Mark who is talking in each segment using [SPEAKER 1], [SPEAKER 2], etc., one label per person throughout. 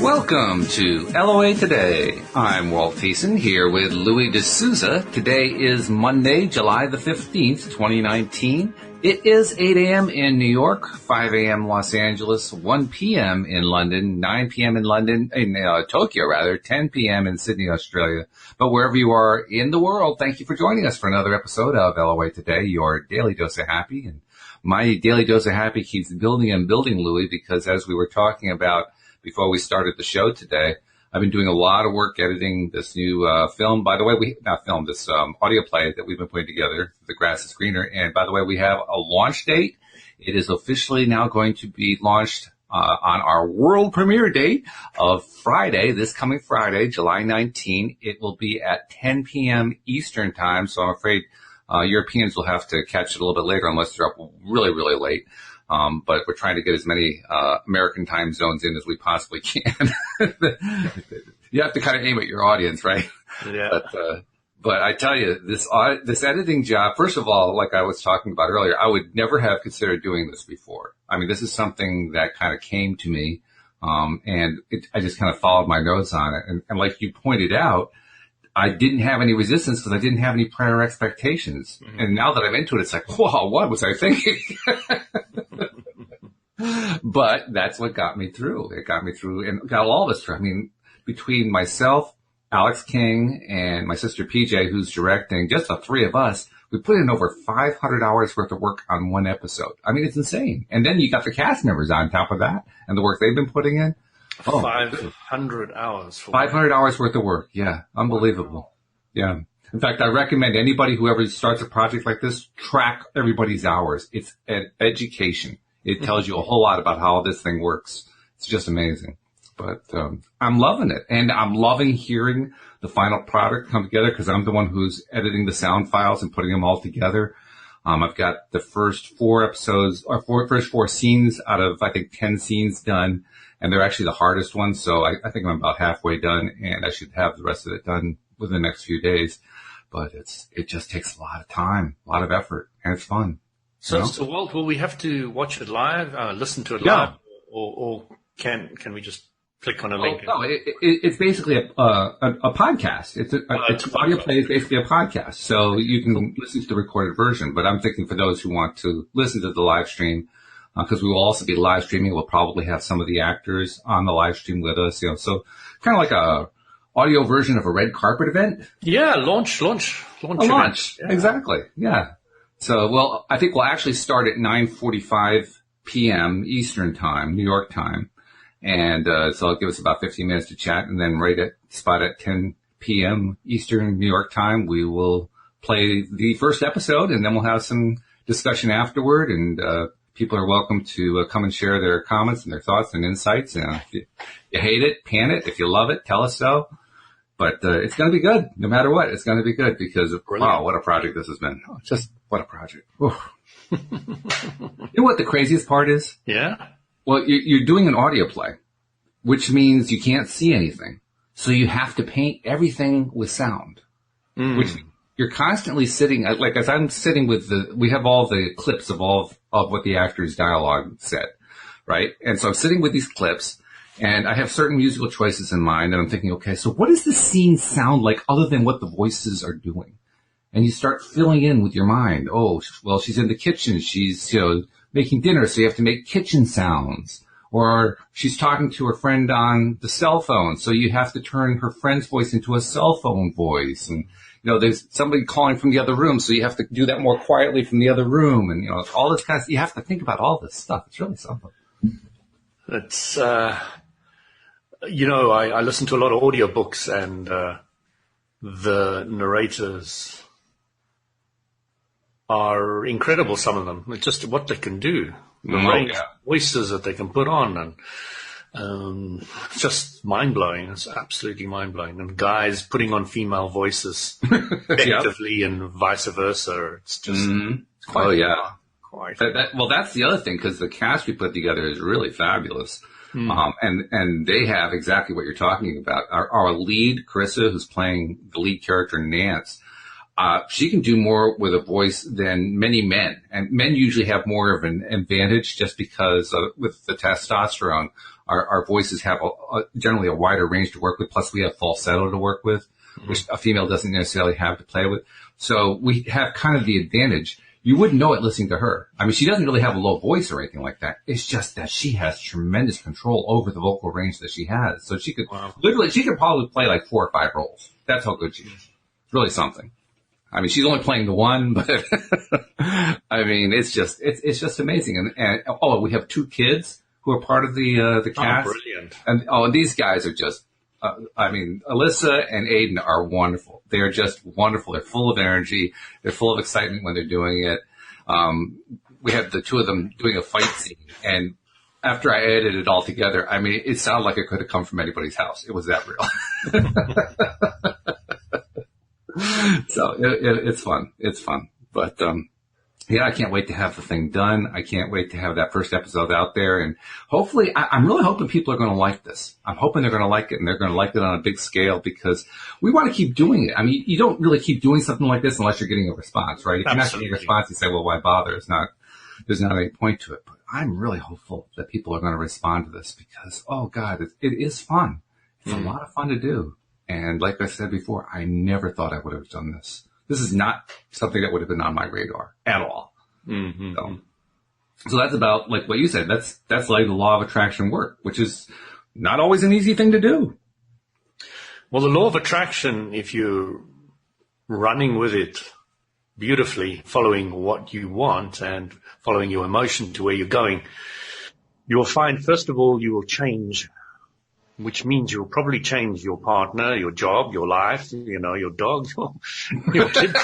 [SPEAKER 1] Welcome to LOA Today. I'm Walt here with Louise D'Souza. Today is Monday, July the 15th, 2019. It is 8 a.m. in New York, 5 a.m. Los Angeles, 1 p.m. in London, 9 p.m. in Tokyo, 10 p.m. in Sydney, Australia. But wherever you are in the world, thank you for joining us for another episode of LOA Today, your daily dose of happy. And my daily dose of happy keeps building and building, Louis, because as we were talking about before we started the show today, I've been doing a lot of work editing this new film. By the way, this audio play that we've been putting together, The Grass is Greener. And by the way, we have a launch date. It is officially now going to be launched on our world premiere date of Friday, this coming Friday, July 19. It will be at 10 p.m. Eastern time, so I'm afraid Europeans will have to catch it a little bit later unless they're up really, really late. But we're trying to get as many American time zones in as we possibly can. You have to kind of aim at your audience, right?
[SPEAKER 2] Yeah.
[SPEAKER 1] But I tell you, this editing job, first of all, like I was talking about earlier, I would never have considered doing this before. I mean, this is something that kind of came to me, and I just kind of followed my nose on it. And like you pointed out, I didn't have any resistance because I didn't have any prior expectations. Mm-hmm. And now that I'm into it, it's like, whoa, what was I thinking? But that's what got me through. It got me through and got all of us through. I mean, between myself, Alex King, and my sister PJ, who's directing, just the three of us, we put in over 500 hours worth of work on one episode. I mean, it's insane. And then you got the cast members on top of that and the work they've been putting in.
[SPEAKER 2] 500 hours.
[SPEAKER 1] 500 hours worth of work. Yeah. Unbelievable. Yeah. In fact, I recommend anybody who ever starts a project like this, track everybody's hours. It's an education. It tells you a whole lot about how this thing works. It's just amazing. But I'm loving it. And I'm loving hearing the final product come together because I'm the one who's editing the sound files and putting them all together. I've got the first first four scenes out of, I think, 10 scenes done. And they're actually the hardest ones. So I think I'm about halfway done, and I should have the rest of it done within the next few days. But it just takes a lot of time, a lot of effort, and it's fun.
[SPEAKER 2] So Walt, will we have to watch it live, listen to it live, or can we just click on a link?
[SPEAKER 1] No, it's basically a podcast. It's audio play is basically a podcast. So you can listen to the recorded version. But I'm thinking for those who want to listen to the live stream, because we will also be live streaming. We'll probably have some of the actors on the live stream with us, so kind of like a audio version of a red carpet event.
[SPEAKER 2] Yeah, launch event.
[SPEAKER 1] Yeah. Exactly. Yeah. So, I think we'll actually start at 9:45 p.m. Eastern time, New York time. And, so it'll give us about 15 minutes to chat. And then right at 10 p.m. Eastern New York time, we will play the first episode, and then we'll have some discussion afterward. And, people are welcome to come and share their comments and their thoughts and insights. If you hate it, pan it. If you love it, tell us so. But it's going to be good. No matter what, it's going to be good because, wow, what a project this has been. Just what a project. You know what the craziest part is?
[SPEAKER 2] Yeah.
[SPEAKER 1] Well, you're doing an audio play, which means you can't see anything. So you have to paint everything with sound, which you're constantly sitting, like as I'm sitting we have all the clips of what the actor's dialogue said, right? And so I'm sitting with these clips and I have certain musical choices in mind and I'm thinking, okay, so what does the scene sound like other than what the voices are doing? And you start filling in with your mind. Oh, well, she's in the kitchen. She's, making dinner. So you have to make kitchen sounds. Or she's talking to her friend on the cell phone. So you have to turn her friend's voice into a cell phone voice. And, there's somebody calling from the other room. So you have to do that more quietly from the other room. And, all this kind of, you have to think about all this stuff. It's really something.
[SPEAKER 2] It's, I listen to a lot of audiobooks and, the narrators are incredible, some of them. It's just what they can do. The voices that they can put on and it's just mind-blowing. It's absolutely mind-blowing. And guys putting on female voices effectively and vice versa. It's just it's quite quite.
[SPEAKER 1] That's the other thing, because the cast we put together is really fabulous. And they have exactly what you're talking about. Our lead, Carissa, who's playing the lead character, Nance, she can do more with a voice than many men. And men usually have more of an advantage just because with the testosterone. our voices have generally a wider range to work with. Plus we have falsetto to work with, which a female doesn't necessarily have to play with. So we have kind of the advantage. You wouldn't know it listening to her. I mean, she doesn't really have a low voice or anything like that. It's just that she has tremendous control over the vocal range that she has. So she could she could probably play like 4 or 5 roles. That's how good she is. It's really something. I mean, she's only playing the one, but I mean, it's just amazing. And we have 2 kids who are part of the cast.
[SPEAKER 2] Oh, brilliant.
[SPEAKER 1] And these guys are just, Alyssa and Aiden are wonderful. They are just wonderful. They're full of energy. They're full of excitement when they're doing it. We had the 2 of them doing a fight scene, and after I edited it all together, I mean, it sounded like it could have come from anybody's house. It was that real. So it's fun. It's fun. But, I can't wait to have the thing done. I can't wait to have that first episode out there. And hopefully, I'm really hoping people are going to like this. I'm hoping they're going to like it, and they're going to like it on a big scale, because we want to keep doing it. I mean, you don't really keep doing something like this unless you're getting a response, right? If you're not getting a response, you say, well, why bother? There's not any point to it. But I'm really hopeful that people are going to respond to this, because, oh God, it is fun. It's a lot of fun to do. And like I said before, I never thought I would have done this. This is not something that would have been on my radar at all. Mm-hmm. So that's about, like what you said, that's like the law of attraction work, which is not always an easy thing to do.
[SPEAKER 2] Well, the law of attraction, if you're running with it beautifully, following what you want and following your emotion to where you're going, you will find, first of all, you will change, which means you'll probably change your partner, your job, your life, your dog, your kid.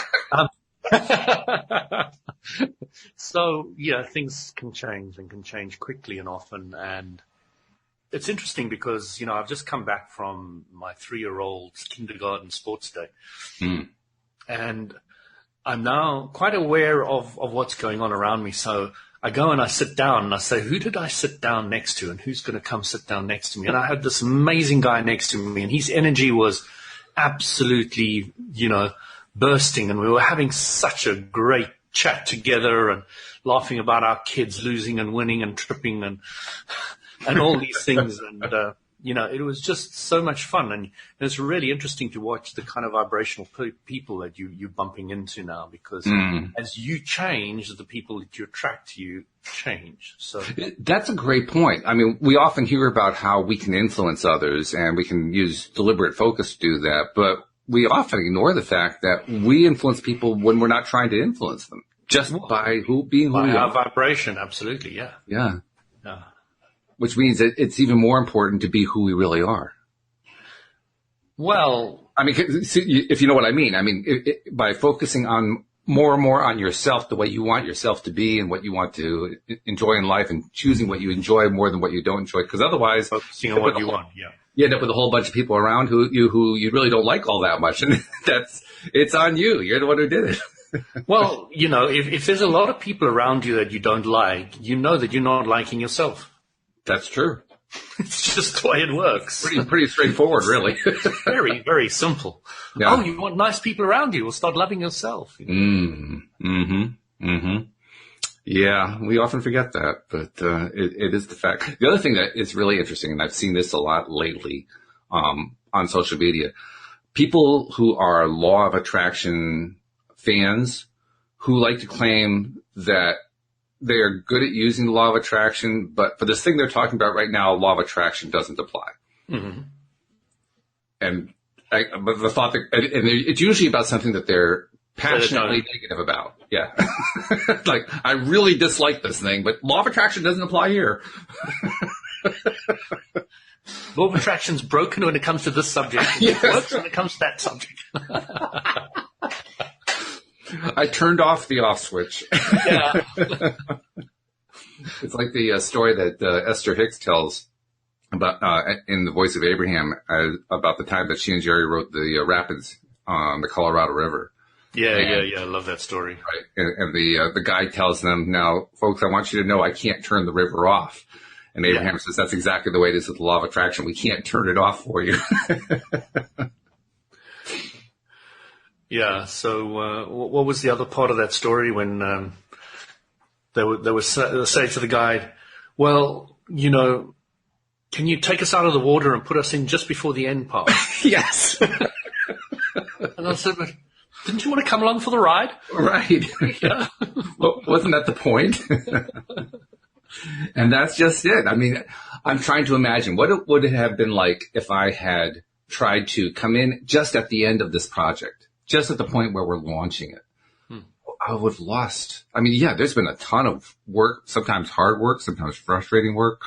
[SPEAKER 2] So, things can change, and can change quickly and often. And it's interesting because, I've just come back from my 3-year-old's kindergarten sports day. And I'm now quite aware of what's going on around me. So I go and I sit down and I say, who did I sit down next to, and who's going to come sit down next to me? And I had this amazing guy next to me, and his energy was absolutely, bursting. And we were having such a great chat together and laughing about our kids losing and winning and tripping and all these things. And, it was just so much fun. And it's really interesting to watch the kind of vibrational people that you're bumping into now, because as you change, the people that you attract to you change. So
[SPEAKER 1] that's a great point. I mean, we often hear about how we can influence others and we can use deliberate focus to do that, but we often ignore the fact that we influence people when we're not trying to influence them, just by being who we are.
[SPEAKER 2] Our vibration, absolutely, yeah.
[SPEAKER 1] Yeah. Which means that it's even more important to be who we really are.
[SPEAKER 2] Well,
[SPEAKER 1] I mean, if you know what I mean, by focusing on more and more on yourself, the way you want yourself to be and what you want to enjoy in life, and choosing what you enjoy more than what you don't enjoy, because otherwise,
[SPEAKER 2] focusing on what you want,
[SPEAKER 1] you end up with a whole bunch of people around who you really don't like all that much, and it's on you. You're the one who did it.
[SPEAKER 2] Well, if there's a lot of people around you that you don't like, you know that you're not liking yourself.
[SPEAKER 1] That's true.
[SPEAKER 2] It's just the way it works.
[SPEAKER 1] Pretty straightforward, really.
[SPEAKER 2] Very, very simple.
[SPEAKER 1] Yeah.
[SPEAKER 2] Oh, you want nice people around you? Well, start loving yourself.
[SPEAKER 1] Yeah, we often forget that, but it is the fact. The other thing that is really interesting, and I've seen this a lot lately on social media, people who are law of attraction fans who like to claim that they are good at using the law of attraction, but for this thing they're talking about right now, law of attraction doesn't apply. Mm-hmm. But the thought that, and it's usually about something that they're passionately negative about. Yeah. Like, I really dislike this thing, but law of attraction doesn't apply here.
[SPEAKER 2] Law of attraction's broken when it comes to this subject. It works when it comes to that subject.
[SPEAKER 1] I turned off the off switch.
[SPEAKER 2] Yeah.
[SPEAKER 1] It's like the story that Esther Hicks tells about in The Voice of Abraham about the time that she and Jerry wrote the rapids on the Colorado River.
[SPEAKER 2] Yeah. I love that story.
[SPEAKER 1] Right. And the guy tells them, now, folks, I want you to know I can't turn the river off. And Abraham says, that's exactly the way it is with the law of attraction. We can't turn it off for you.
[SPEAKER 2] Yeah. So, what was the other part of that story when they were saying to the guy, well, can you take us out of the water and put us in just before the end part?
[SPEAKER 1] Yes.
[SPEAKER 2] And I said, but didn't you want to come along for the ride?
[SPEAKER 1] Right.
[SPEAKER 2] Yeah.
[SPEAKER 1] Well, wasn't that the point? And that's just it. I mean, I'm trying to imagine what it would have been like if I had tried to come in just at the end of this project, just at the point where we're launching it. I would have lost. I mean, yeah, there's been a ton of work, sometimes hard work, sometimes frustrating work,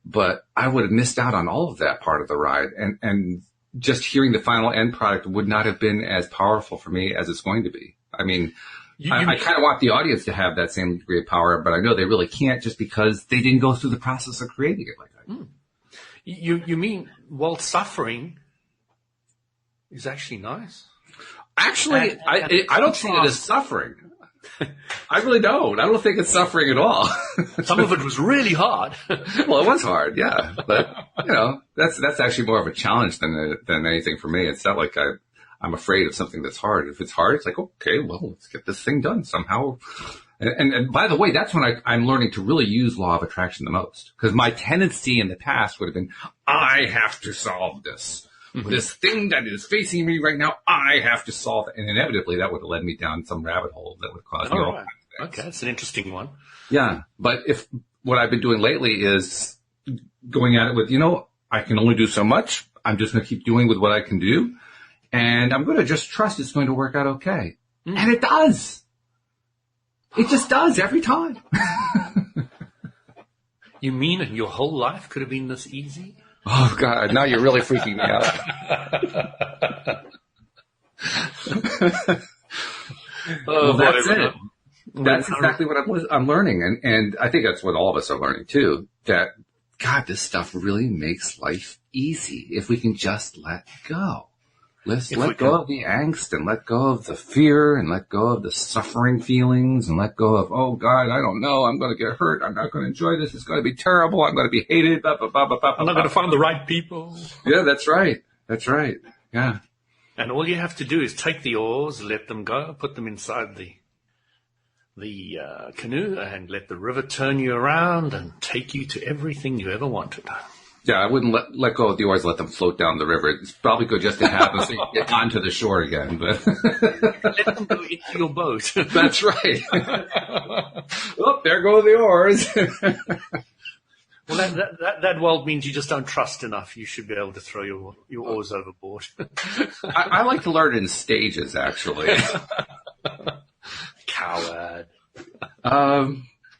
[SPEAKER 1] but I would have missed out on all of that part of the ride. And just hearing the final end product would not have been as powerful for me as it's going to be. I mean, I kind of want the audience to have that same degree of power, but I know they really can't just because they didn't go through the process of creating it like that.
[SPEAKER 2] You mean Walt's suffering is actually nice?
[SPEAKER 1] Actually, I don't see it as suffering. I really don't. I don't think it's suffering at all.
[SPEAKER 2] Some of it was really hard.
[SPEAKER 1] Well, it was hard, yeah. But, that's actually more of a challenge than anything for me. It's not like I'm afraid of something that's hard. If it's hard, it's like, okay, well, let's get this thing done somehow. And by the way, that's when I'm learning to really use law of attraction the most. Because my tendency in the past would have been, I have to solve this. Mm-hmm. This thing that is facing me right now, I have to solve it. And inevitably, that would have led me down some rabbit hole that would cause me all kinds of things.
[SPEAKER 2] Okay, that's an interesting one.
[SPEAKER 1] Yeah, but if what I've been doing lately is going at it with, I can only do so much. I'm just going to keep doing with what I can do. And I'm going to just trust it's going to work out okay. Mm. And it does. It just does every time.
[SPEAKER 2] You mean your whole life could have been this easy?
[SPEAKER 1] Oh, God, now you're really freaking me out. Well, that's it. That's exactly what I'm learning. And I think that's what all of us are learning, too, that, God, this stuff really makes life easy if we can just let go. Let's let go of the angst and let go of the fear and let go of the suffering feelings and let go of, oh, God, I don't know. I'm going to get hurt. I'm not going to enjoy this. It's going to be terrible. I'm going to be hated. Blah, blah, blah, blah, blah,
[SPEAKER 2] I'm not going to find the right people.
[SPEAKER 1] Yeah, that's right. That's right. Yeah.
[SPEAKER 2] And all you have to do is take the oars, let them go, put them inside the canoe and let the river turn you around and take you to everything you ever wanted.
[SPEAKER 1] Yeah, I wouldn't let go of the oars, let them float down the river. It's probably good just to have them so you can get onto the shore again. But
[SPEAKER 2] let them go into your boat.
[SPEAKER 1] That's right. Oh, there go the oars.
[SPEAKER 2] Well, that world means you just don't trust enough. You should be able to throw your oars overboard.
[SPEAKER 1] I like to learn in stages, actually.
[SPEAKER 2] Coward.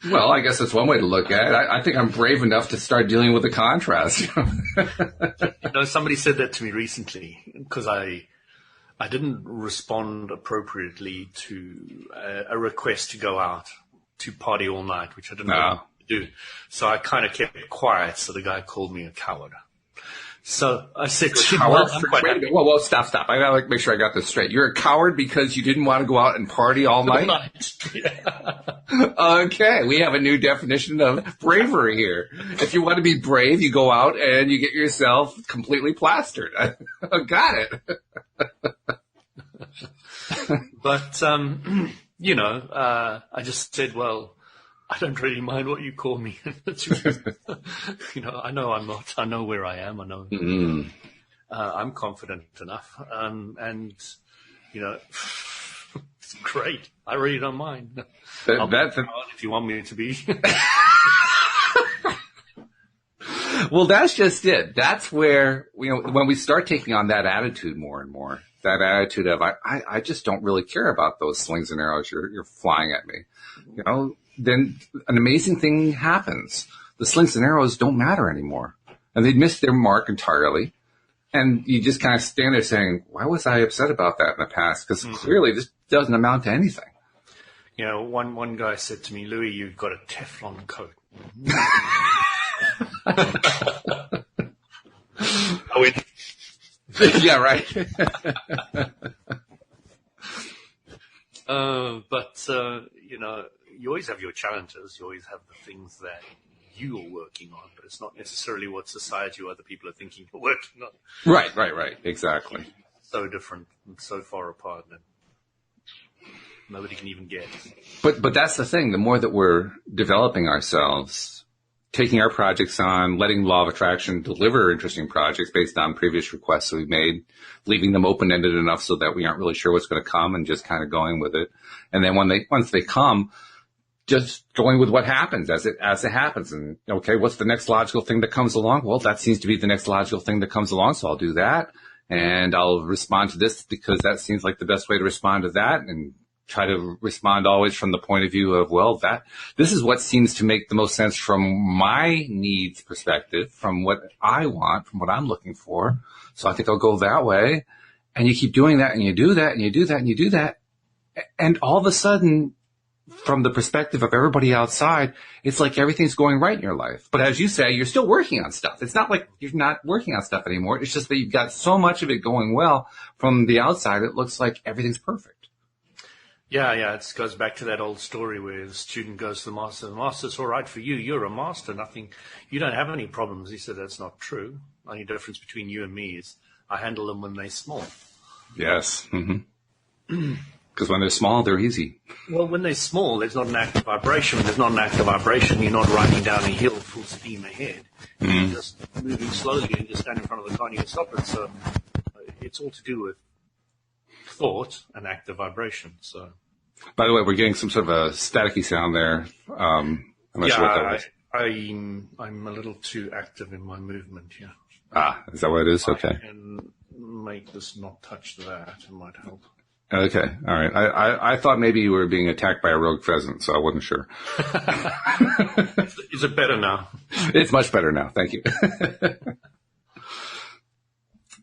[SPEAKER 1] Well, I guess that's one way to look at it. I think I'm brave enough to start dealing with the contrast.
[SPEAKER 2] Somebody said that to me recently because I didn't respond appropriately to a request to go out to party all night, which I didn't know what to do. So I kind of kept it quiet. So the guy called me a coward. So I said,
[SPEAKER 1] Well, stop. I gotta make sure I got this straight. You're a coward because you didn't want to go out and party all night?
[SPEAKER 2] Yeah.
[SPEAKER 1] Okay, we have a new definition of bravery here. If you want to be brave, you go out and you get yourself completely plastered. Got it.
[SPEAKER 2] But, I just said, well, I don't really mind what you call me. I know I'm not. I know where I am. I know I'm confident enough. It's great. I really don't mind. I'll be proud if you want me to be.
[SPEAKER 1] Well, that's just it. That's where, when we start taking on that attitude more and more, that attitude of, I just don't really care about those slings and arrows you're flying at me. Then an amazing thing happens. The slings and arrows don't matter anymore. And they'd missed their mark entirely. And you just kind of stand there saying, why was I upset about that in the past? Because clearly this doesn't amount to anything.
[SPEAKER 2] One guy said to me, Louis, you've got a Teflon coat. I went,
[SPEAKER 1] yeah, right.
[SPEAKER 2] You always have your challenges. You always have the things that you are working on, but it's not necessarily what society or other people are thinking you're working on.
[SPEAKER 1] Right. Exactly.
[SPEAKER 2] So different and so far apart that nobody can even get.
[SPEAKER 1] But that's the thing. The more that we're developing ourselves taking our projects on, letting law of attraction deliver interesting projects based on previous requests that we've made, leaving them open-ended enough so that we aren't really sure what's going to come and just kind of going with it. And then once they come, just going with what happens as it happens. And okay, what's the next logical thing that comes along? Well, that seems to be the next logical thing that comes along. So I'll do that. And I'll respond to this because that seems like the best way to respond to that, and try to respond always from the point of view of, well, this is what seems to make the most sense from my needs perspective, from what I want, from what I'm looking for. So I think I'll go that way. And you keep doing that, and you do that, and you do that, and you do that. And all of a sudden, from the perspective of everybody outside, it's like everything's going right in your life. But as you say, you're still working on stuff. It's not like you're not working on stuff anymore. It's just that you've got so much of it going well. From the outside, it looks like everything's perfect.
[SPEAKER 2] Yeah. It goes back to that old story where the student goes to the master. The master's all right for you. You're a master. You don't have any problems. He said, that's not true. The only difference between you and me is I handle them when they're small.
[SPEAKER 1] Yes. Mm-hmm. Because when they're small, they're easy.
[SPEAKER 2] Well, when they're small, there's not an active vibration. When there's not an active vibration, you're not riding down a hill full steam ahead. Mm-hmm. You're just moving slowly and just stand in front of the car and you stop it. So it's all to do with thought and active vibration. So,
[SPEAKER 1] by the way, we're getting some sort of a staticky sound there. I'm not sure what that is.
[SPEAKER 2] I'm a little too active in my movement here.
[SPEAKER 1] Is that what it is? Okay.
[SPEAKER 2] I can make this not touch that. It might help.
[SPEAKER 1] Okay. All right. I thought maybe you were being attacked by a rogue pheasant, so I wasn't sure.
[SPEAKER 2] Is it better now?
[SPEAKER 1] It's much better now. Thank you.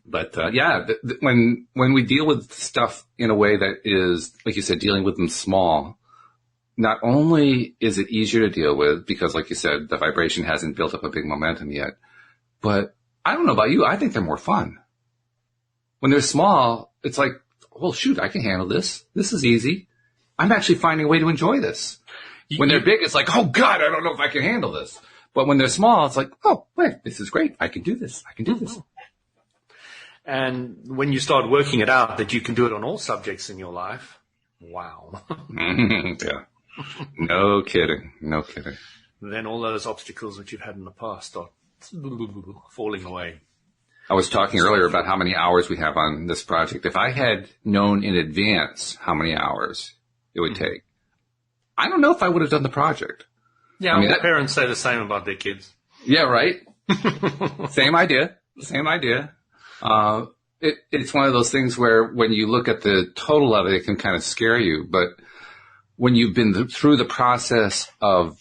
[SPEAKER 1] But, when we deal with stuff in a way that is, like you said, dealing with them small, not only is it easier to deal with because, like you said, the vibration hasn't built up a big momentum yet, but I don't know about you. I think they're more fun. When they're small, it's like, well, shoot, I can handle this. This is easy. I'm actually finding a way to enjoy this. When they're big, it's like, oh, God, I don't know if I can handle this. But when they're small, it's like, oh, wait, this is great. I can do this. I can do this.
[SPEAKER 2] And when you start working it out that you can do it on all subjects in your life, wow.
[SPEAKER 1] Yeah. No kidding. No kidding.
[SPEAKER 2] Then all those obstacles that you've had in the past start falling away.
[SPEAKER 1] I was talking earlier about how many hours we have on this project. If I had known in advance how many hours it would take, I don't know if I would have done the project.
[SPEAKER 2] Yeah, I mean, parents say the same about their kids.
[SPEAKER 1] Yeah, right? Same idea. It's one of those things where when you look at the total of it, it can kind of scare you. But when you've been through the process of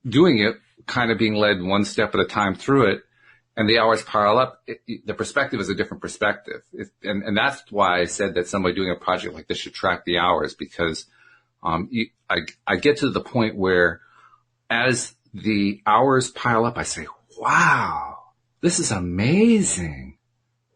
[SPEAKER 1] doing it, kind of being led one step at a time through it, and the hours pile up, the perspective is a different perspective. And that's why I said that somebody doing a project like this should track the hours, because I get to the point where as the hours pile up, I say, wow, this is amazing.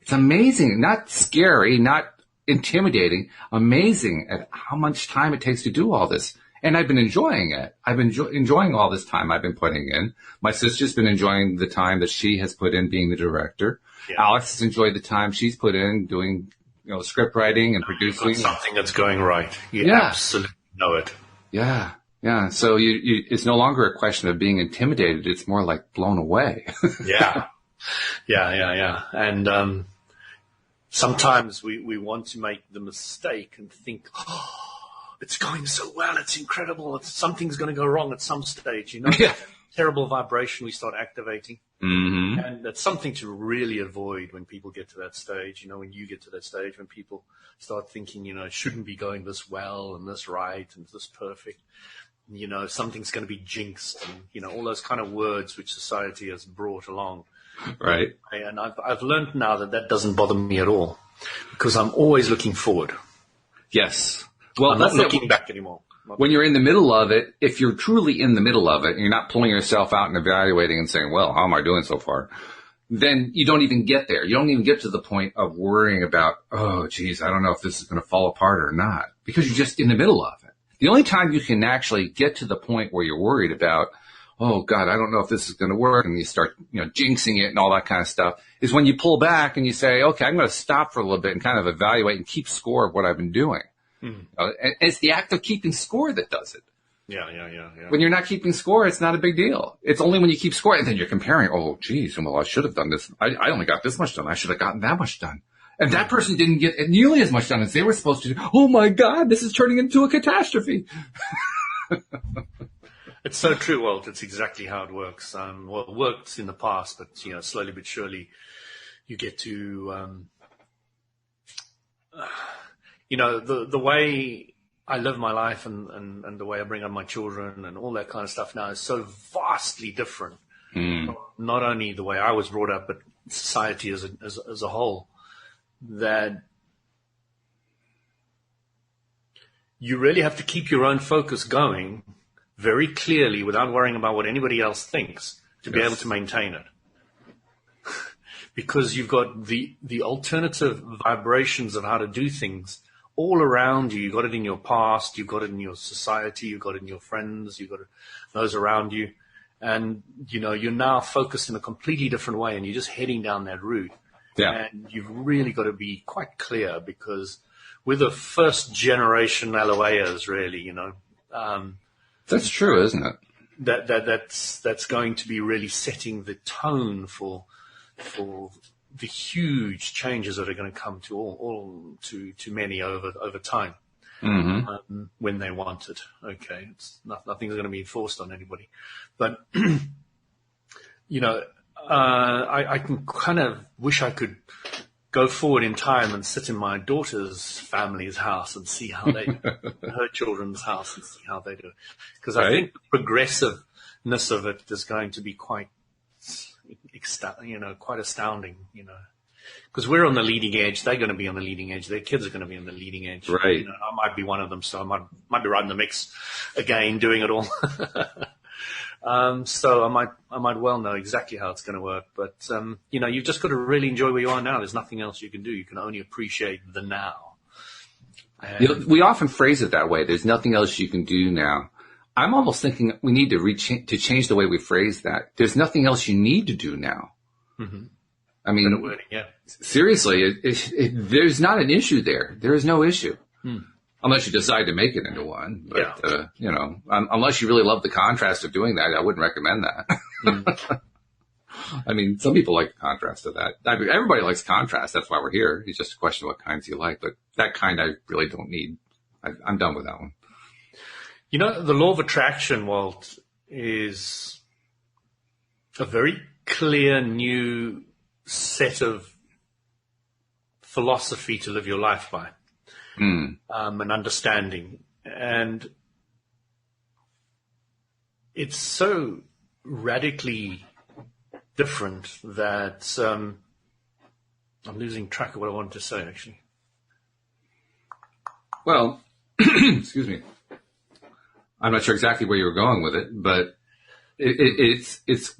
[SPEAKER 1] It's amazing, not scary, not intimidating, amazing at how much time it takes to do all this. And I've been enjoying it. I've been enjoying all this time I've been putting in. My sister's been enjoying the time that she has put in being the director. Yeah. Alex has enjoyed the time she's put in doing, script writing and producing.
[SPEAKER 2] Something that's going right. You absolutely know it.
[SPEAKER 1] Yeah. Yeah. So it's no longer a question of being intimidated. It's more like blown away.
[SPEAKER 2] Yeah. And, sometimes we want to make the mistake and think, it's going so well. It's incredible. Something's going to go wrong at some stage. Yeah. Terrible vibration we start activating. Mm-hmm. And that's something to really avoid when people get to that stage. When you get to that stage, when people start thinking, it shouldn't be going this well and this right and this perfect. Something's going to be jinxed and, all those kind of words which society has brought along.
[SPEAKER 1] Right.
[SPEAKER 2] And I've learned now that doesn't bother me at all because I'm always looking forward.
[SPEAKER 1] Yes.
[SPEAKER 2] Well, I'm not looking back anymore.
[SPEAKER 1] When you're in the middle of it, if you're truly in the middle of it and you're not pulling yourself out and evaluating and saying, well, how am I doing so far? Then you don't even get there. You don't even get to the point of worrying about, oh, geez, I don't know if this is going to fall apart or not, because you're just in the middle of it. The only time you can actually get to the point where you're worried about, oh, God, I don't know if this is going to work, and you start, jinxing it and all that kind of stuff, is when you pull back and you say, okay, I'm going to stop for a little bit and kind of evaluate and keep score of what I've been doing. Mm-hmm. And it's the act of keeping score that does it.
[SPEAKER 2] Yeah.
[SPEAKER 1] When you're not keeping score, it's not a big deal. It's only when you keep score and then you're comparing, oh, geez, well, I should have done this. I only got this much done. I should have gotten that much done. And that person didn't get nearly as much done as they were supposed to do. Oh, my God, this is turning into a catastrophe.
[SPEAKER 2] It's so true, Walt. It's exactly how it works. Well, it worked in the past, but, slowly but surely you get to, the way I live my life and the way I bring up my children and all that kind of stuff now is so vastly different. Not only the way I was brought up, but society as a whole, that you really have to keep your own focus going very clearly without worrying about what anybody else thinks to be able to maintain it. Because you've got the alternative vibrations of how to do things all around you. You've got it in your past, you've got it in your society, you've got it in your friends, you've got it, those around you. And, you're now focused in a completely different way and you're just heading down that route.
[SPEAKER 1] Yeah.
[SPEAKER 2] And you've really got to be quite clear because we're the first generation LOAers, really,
[SPEAKER 1] That's true, isn't it?
[SPEAKER 2] That's going to be really setting the tone for the huge changes that are going to come to to many over time. When they want it. Okay, nothing's going to be enforced on anybody, but I can kind of wish I could go forward in time and sit in my daughter's family's house and see how they, her children's house and see how they do it. Because I think the progressiveness of it is going to be quite astounding, because we're on the leading edge. They're going to be on the leading edge. Their kids are going to be on the leading edge.
[SPEAKER 1] Right.
[SPEAKER 2] I might be one of them. So I might be right in the mix again, doing it all. So I might well know exactly how it's going to work, but, you've just got to really enjoy where you are now. There's nothing else you can do. You can only appreciate the now.
[SPEAKER 1] We often phrase it that way. There's nothing else you can do now. I'm almost thinking we need to change the way we phrase that. There's nothing else you need to do now. Mm-hmm. I mean, seriously, there's not an issue there. There is no issue. Unless you decide to make it into one. But, unless you really love the contrast of doing that, I wouldn't recommend that. I mean, some people like the contrast of that. I mean, everybody likes contrast. That's why we're here. It's just a question of what kinds you like. But that kind I really don't need. I'm done with that one.
[SPEAKER 2] The law of attraction, Walt, is a very clear new set of philosophy to live your life by. An understanding. And it's so radically different that I'm losing track of what I wanted to say, actually.
[SPEAKER 1] Well, excuse me. I'm not sure exactly where you were going with it, but it's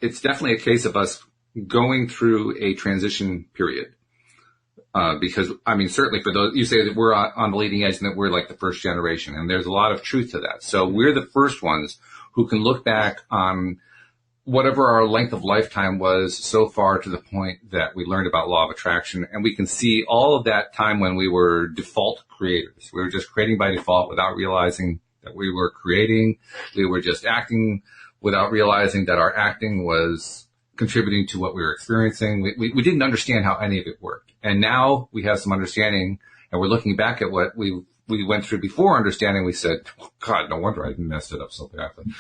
[SPEAKER 1] definitely a case of us going through a transition period. Because, I mean, certainly for those, you say that we're on the leading edge and that we're like the first generation, and there's a lot of truth to that. So we're the first ones who can look back on whatever our length of lifetime was so far to the point that we learned about law of attraction, and we can see all of that time when we were default creators. We were just creating by default without realizing that we were creating. We were just acting without realizing that our acting was contributing to what we were experiencing. We didn't understand how any of it worked. And now we have some understanding, and we're looking back at what we went through before understanding. We said, oh, God, no wonder I messed it up so badly.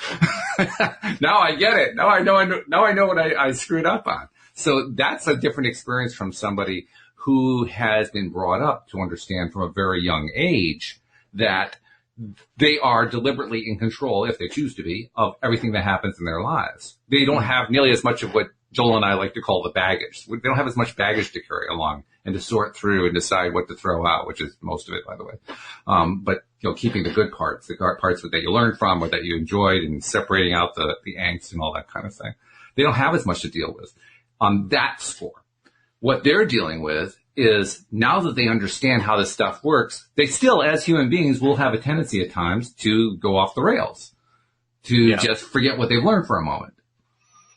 [SPEAKER 1] Now I get it. Now I know what I screwed up on. So that's a different experience from somebody who has been brought up to understand from a very young age that they are deliberately in control, if they choose to be, of everything that happens in their lives. They don't have nearly as much of what Joel and I like to call the baggage. They don't have as much baggage to carry along and to sort through and decide what to throw out, which is most of it, by the way. But, keeping the good parts, the parts that you learned from or that you enjoyed, and separating out the angst and all that kind of thing. They don't have as much to deal with on that score. What they're dealing with is, now that they understand how this stuff works, they still, as human beings, will have a tendency at times to go off the rails, to just forget what they've learned for a moment.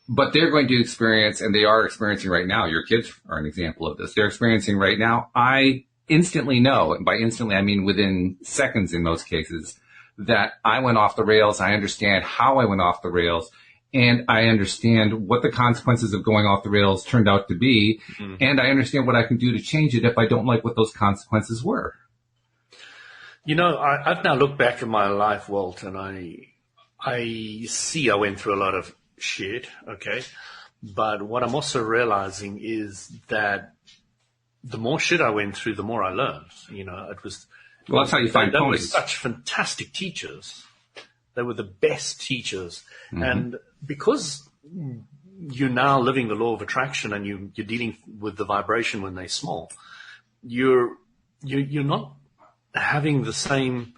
[SPEAKER 1] But they're going to experience, and they are experiencing right now, your kids are an example of this, they're experiencing right now, I instantly know, and by instantly I mean within seconds in most cases, that I went off the rails. I understand how I went off the rails. And I understand what the consequences of going off the rails turned out to be. Mm-hmm. And I understand what I can do to change it if I don't like what those consequences were.
[SPEAKER 2] You know, I've now looked back at my life, Walt, and I see I went through a lot of shit, okay? But what I'm also realizing is that the more shit I went through, the more I learned. You know, it was...
[SPEAKER 1] Well, that's how you find ponies.
[SPEAKER 2] They were such fantastic teachers. They were the best teachers. Mm-hmm. And because you're now living the law of attraction and you're dealing with the vibration when they're small, you're not having the same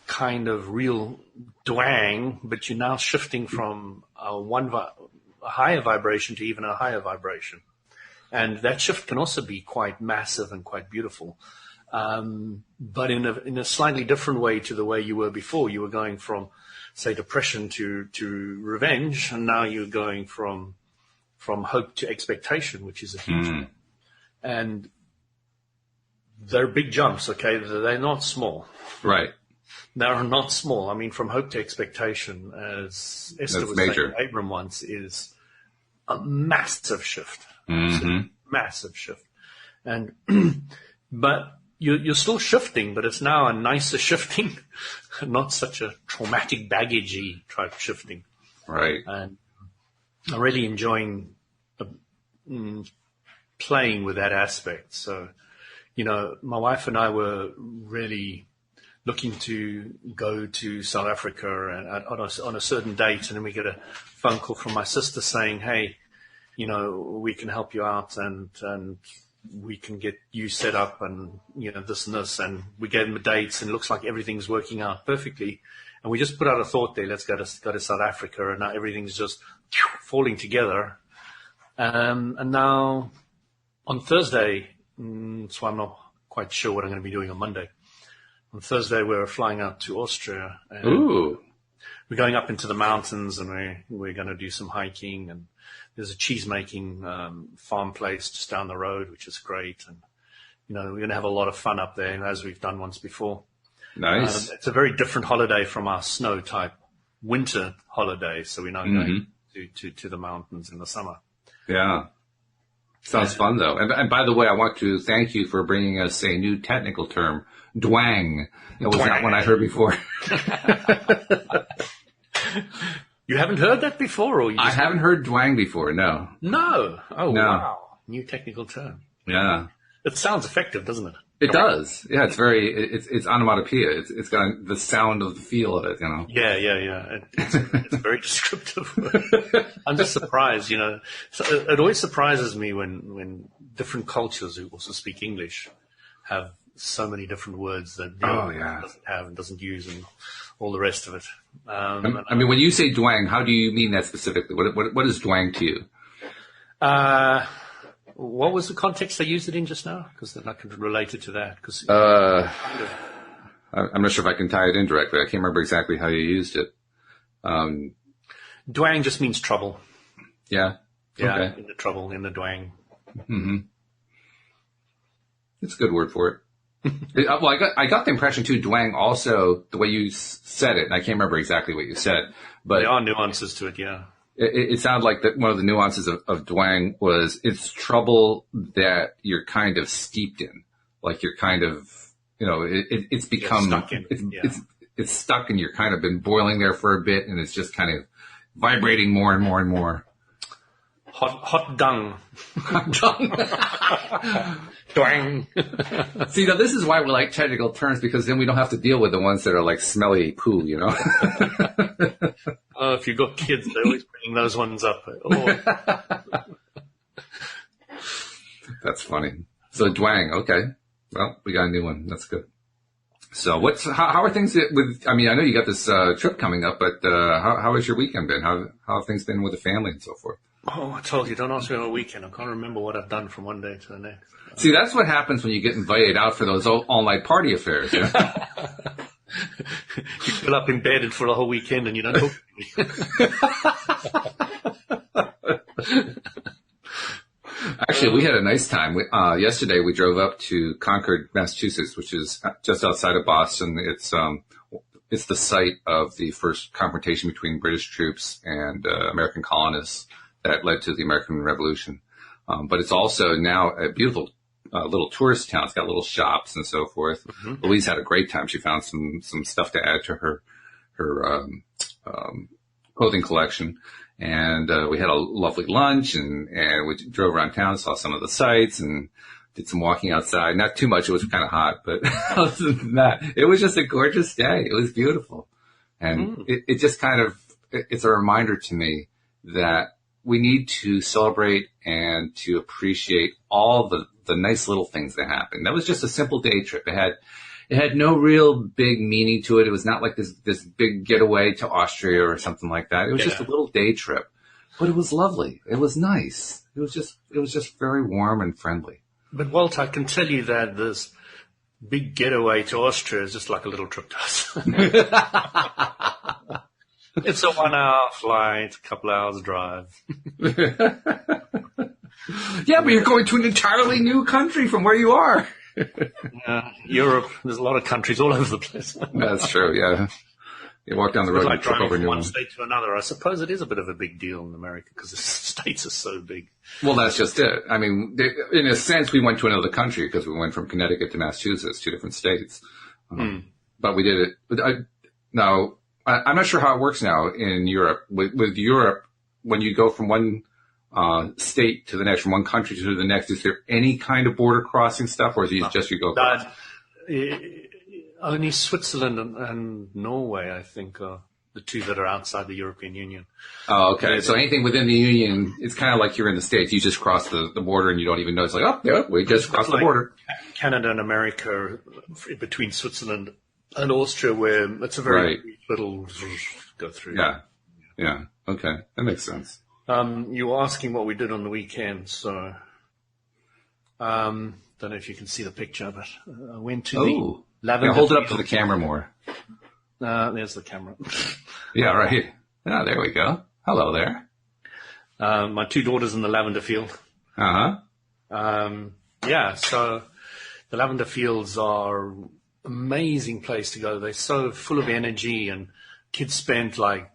[SPEAKER 2] kind of real dwang, but you're now shifting from a higher vibration to even a higher vibration. And that shift can also be quite massive and quite beautiful. But in a slightly different way to the way you were before. You were going from, say, depression to revenge, and now you're going from hope to expectation, which is a huge one. And they're big jumps, okay? They're not small.
[SPEAKER 1] Right.
[SPEAKER 2] They're not small. I mean, from hope to expectation, as Esther was saying to Abram once, is a massive shift. Mm-hmm. Massive shift. And but you're still shifting, but it's now a nicer shifting, not such a traumatic, baggagey type shifting.
[SPEAKER 1] Right.
[SPEAKER 2] And I'm really enjoying playing with that aspect. So, you know, my wife and I were really looking to go to South Africa on a certain date, and then we get a phone call from my sister saying, hey, you know, we can help you out and we can get you set up and, you know, this and this. And we gave them the dates and it looks like everything's working out perfectly. And we just put out a thought there, let's go to South Africa. And now everything's just falling together. And now on Thursday, so I'm not quite sure what I'm going to be doing on Monday. On Thursday, we're flying out to Austria. And
[SPEAKER 1] Ooh.
[SPEAKER 2] We're going up into the mountains and we're going to do some hiking, and there's a cheese-making farm place just down the road, which is great. And, you know, we're going to have a lot of fun up there, as we've done once before.
[SPEAKER 1] Nice.
[SPEAKER 2] It's a very different holiday from our snow-type winter holiday, so we're now going to the mountains in the summer.
[SPEAKER 1] Yeah. Sounds fun, though. And by the way, I want to thank you for bringing us a new technical term, dwang. It was not one I heard before.
[SPEAKER 2] You haven't heard that before? Or
[SPEAKER 1] I haven't heard dwang before, no.
[SPEAKER 2] No? Oh,
[SPEAKER 1] no.
[SPEAKER 2] Wow. New technical term.
[SPEAKER 1] Yeah.
[SPEAKER 2] It sounds effective, doesn't it?
[SPEAKER 1] It does. Yeah, it's onomatopoeia. It's got the sound of the feel of it, you know.
[SPEAKER 2] Yeah. It's very descriptive. I'm just surprised, you know. It always surprises me when different cultures who also speak English have so many different words that doesn't have and doesn't use and all the rest of it.
[SPEAKER 1] I mean, when you say dwang, how do you mean that specifically? What is dwang to you?
[SPEAKER 2] What was the context I used it in just now? Because then I can relate it to that.
[SPEAKER 1] I'm not sure if I can tie it in directly. I can't remember exactly how you used it.
[SPEAKER 2] Dwang just means trouble.
[SPEAKER 1] Yeah.
[SPEAKER 2] Yeah,
[SPEAKER 1] okay.
[SPEAKER 2] In the trouble, in the dwang.
[SPEAKER 1] Mm-hmm. It's a good word for it. Well, I got the impression too, dwang also, the way you said it, and I can't remember exactly what you said, but
[SPEAKER 2] there are nuances to it, yeah.
[SPEAKER 1] It sounded like that one of the nuances of dwang was it's trouble that you're kind of steeped in. Like you're kind of, you know, it's become, it's stuck and you're kind of been boiling there for a bit and it's just kind of vibrating more and more and more.
[SPEAKER 2] Hot dung.
[SPEAKER 1] Hot dung.
[SPEAKER 2] Dwang.
[SPEAKER 1] See, now this is why we like technical terms, because then we don't have to deal with the ones that are like smelly poo, you know?
[SPEAKER 2] If you've got kids, they're always bringing those ones up. Oh.
[SPEAKER 1] That's funny. So dwang, okay. Well, we got a new one. That's good. So how are things with, I mean, I know you got this trip coming up, but how has your weekend been? How have things been with the family and so forth?
[SPEAKER 2] Oh, I told you, don't ask me on a weekend. I can't remember what I've done from one day to the next.
[SPEAKER 1] See, that's what happens when you get invited out for those all-night party affairs. You know?
[SPEAKER 2] You fill up in bed for a whole weekend and you don't talk to me.
[SPEAKER 1] Actually, we had a nice time. Yesterday, we drove up to Concord, Massachusetts, which is just outside of Boston. It's it's the site of the first confrontation between British troops and American colonists that led to the American Revolution. But it's also now a beautiful little tourist town. It's got little shops and so forth. Mm-hmm. Louise had a great time. She found some stuff to add to her clothing collection. And we had a lovely lunch, and we drove around town, saw some of the sights, and did some walking outside. Not too much. It was kind of hot, but other than that, it was just a gorgeous day. It was beautiful. And it just kind of, it's a reminder to me that we need to celebrate and to appreciate all the nice little things that happen. That was just a simple day trip. It had no real big meaning to it. It was not like this big getaway to Austria or something like that. It was just a little day trip, but it was lovely. It was nice. It was just very warm and friendly.
[SPEAKER 2] But Walt, I can tell you that this big getaway to Austria is just like a little trip to us. It's a 1 hour flight, a couple hours drive.
[SPEAKER 1] Yeah, but you're going to an entirely new country from where you are.
[SPEAKER 2] Europe, there's a lot of countries all over the place.
[SPEAKER 1] That's true, yeah. You walk down the road and trip over
[SPEAKER 2] from one state to another. I suppose it is a bit of a big deal in America because the states are so big.
[SPEAKER 1] Well, that's just it. I mean, in a sense, we went to another country because we went from Connecticut to Massachusetts, 2 different states. But we did it. Now, I'm not sure how it works now in Europe. With Europe, when you go from one state to the next, from one country to the next, is there any kind of border crossing stuff, or is it just you go across?
[SPEAKER 2] Only Switzerland and Norway, I think, are the two that are outside the European Union.
[SPEAKER 1] Oh, okay. So anything within the Union, it's kind of like you're in the States. You just cross the border and you don't even know. It's like, oh, yeah, we just crossed the border.
[SPEAKER 2] Canada and America, between Switzerland and Austria, where it's a very little go through.
[SPEAKER 1] Yeah. Okay. That makes sense.
[SPEAKER 2] You were asking what we did on the weekend, so don't know if you can see the picture, but I went to the lavender.
[SPEAKER 1] Hold it up to the camera more.
[SPEAKER 2] There's the camera.
[SPEAKER 1] Yeah, right. Oh, there we go. Hello there.
[SPEAKER 2] My 2 daughters in the lavender field. So the lavender fields are amazing place to go. They're so full of energy, and kids spent like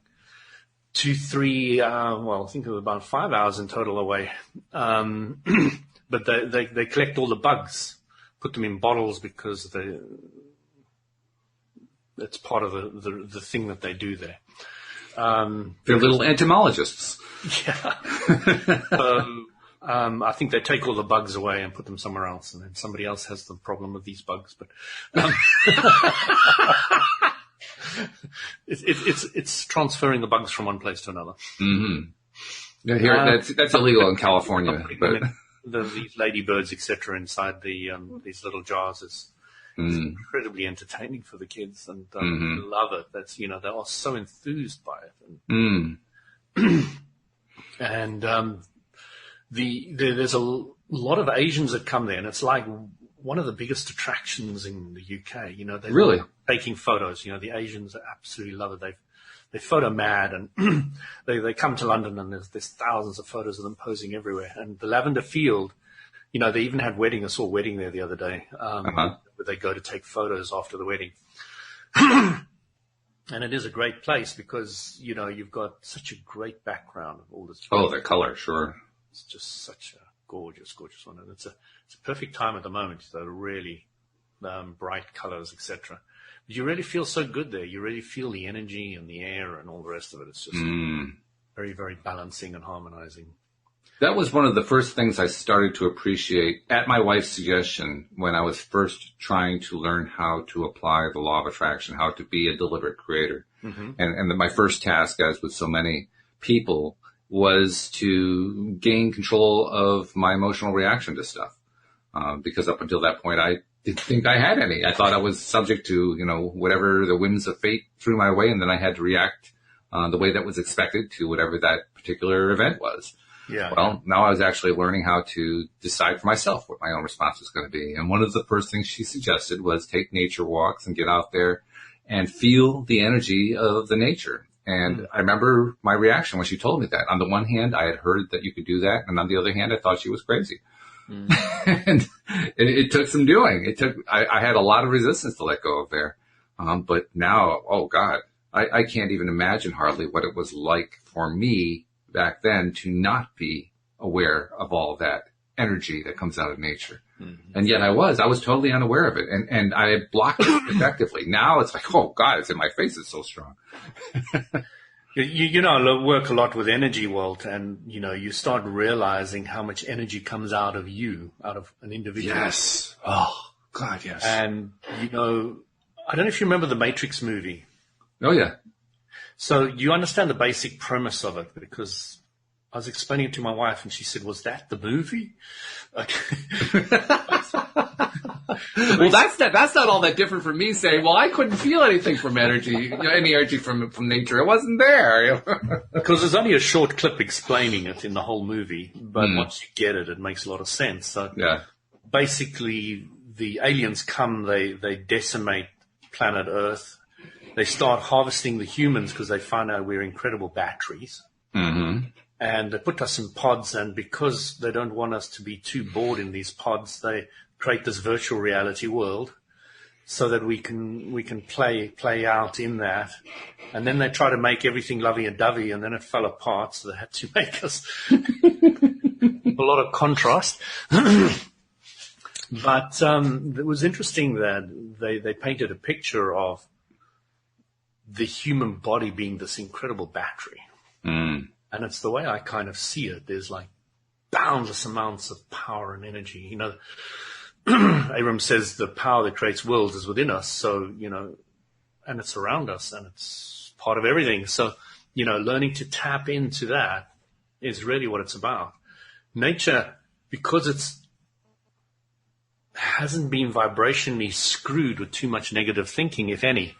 [SPEAKER 2] 2-3 I think it was about 5 hours in total away. But they collect all the bugs, put them in bottles because it's part of the thing that they do there.
[SPEAKER 1] They're little entomologists.
[SPEAKER 2] Yeah. I think they take all the bugs away and put them somewhere else, and then somebody else has the problem with these bugs. But it's transferring the bugs from one place to another.
[SPEAKER 1] Mm-hmm. Yeah, here that's illegal in California. But
[SPEAKER 2] these ladybirds, etc., inside these little jars is incredibly entertaining for the kids, and love it. That's they are so enthused by it. And there's a lot of Asians that come there, and it's like one of the biggest attractions in the UK. They
[SPEAKER 1] really
[SPEAKER 2] love taking photos. The Asians absolutely love it. They're photo mad, and they come to London, and there's thousands of photos of them posing everywhere. And the lavender field, they even had wedding. I saw a wedding there the other day, where they go to take photos after the wedding. And it is a great place because, you've got such a great background of all this.
[SPEAKER 1] Oh, the color, sure.
[SPEAKER 2] It's just such a gorgeous, gorgeous one. And it's a perfect time at the moment. So really bright colors, etc. But you really feel so good there. You really feel the energy and the air and all the rest of it. It's just very, very balancing and harmonizing.
[SPEAKER 1] That was one of the first things I started to appreciate at my wife's suggestion when I was first trying to learn how to apply the law of attraction, how to be a deliberate creator. And my first task, as with so many people, was to gain control of my emotional reaction to stuff. Because up until that point, I didn't think I had any. I thought I was subject to, whatever the whims of fate threw my way, and then I had to react the way that was expected to whatever that particular event was.
[SPEAKER 2] Yeah.
[SPEAKER 1] Well, now I was actually learning how to decide for myself what my own response was going to be. And one of the first things she suggested was take nature walks and get out there and feel the energy of the nature. And I remember my reaction when she told me that. On the one hand, I had heard that you could do that. And on the other hand, I thought she was crazy. And it took some doing. I had a lot of resistance to let go of there. But now, oh God, I can't even imagine hardly what it was like for me back then to not be aware of all that energy that comes out of nature. Mm-hmm. And yet I was totally unaware of it. And I blocked it effectively. Now it's like, oh God, it's in my face. It's so strong.
[SPEAKER 2] You know, I work a lot with energy, Walt, and, you know, you start realizing how much energy comes out of you, out of an individual.
[SPEAKER 1] Yes. Oh, God, yes.
[SPEAKER 2] And, you know, I don't know if you remember the Matrix movie.
[SPEAKER 1] Oh, yeah.
[SPEAKER 2] So you understand the basic premise of it, because I was explaining it to my wife, and she said, was that the movie?
[SPEAKER 1] Well, that's not all that different from me saying, well, I couldn't feel anything from energy, any energy from nature. It wasn't there.
[SPEAKER 2] Because there's only a short clip explaining it in the whole movie, but once you get it, it makes a lot of sense. So
[SPEAKER 1] yeah.
[SPEAKER 2] Basically, the aliens come, they decimate planet Earth. They start harvesting the humans because they find out we're incredible batteries. Mm-hmm. And they put us in pods, and because they don't want us to be too bored in these pods, they create this virtual reality world so that we can play out in that. And then they try to make everything lovey and dovey, and then it fell apart, so they had to make us a lot of contrast. But it was interesting that they painted a picture of the human body being this incredible battery. Mm. And it's the way I kind of see it. There's like boundless amounts of power and energy. You know, Abrams says the power that creates worlds is within us. So, you know, and it's around us and it's part of everything. So, you know, learning to tap into that is really what it's about. Nature, because hasn't been vibrationally screwed with too much negative thinking, if any,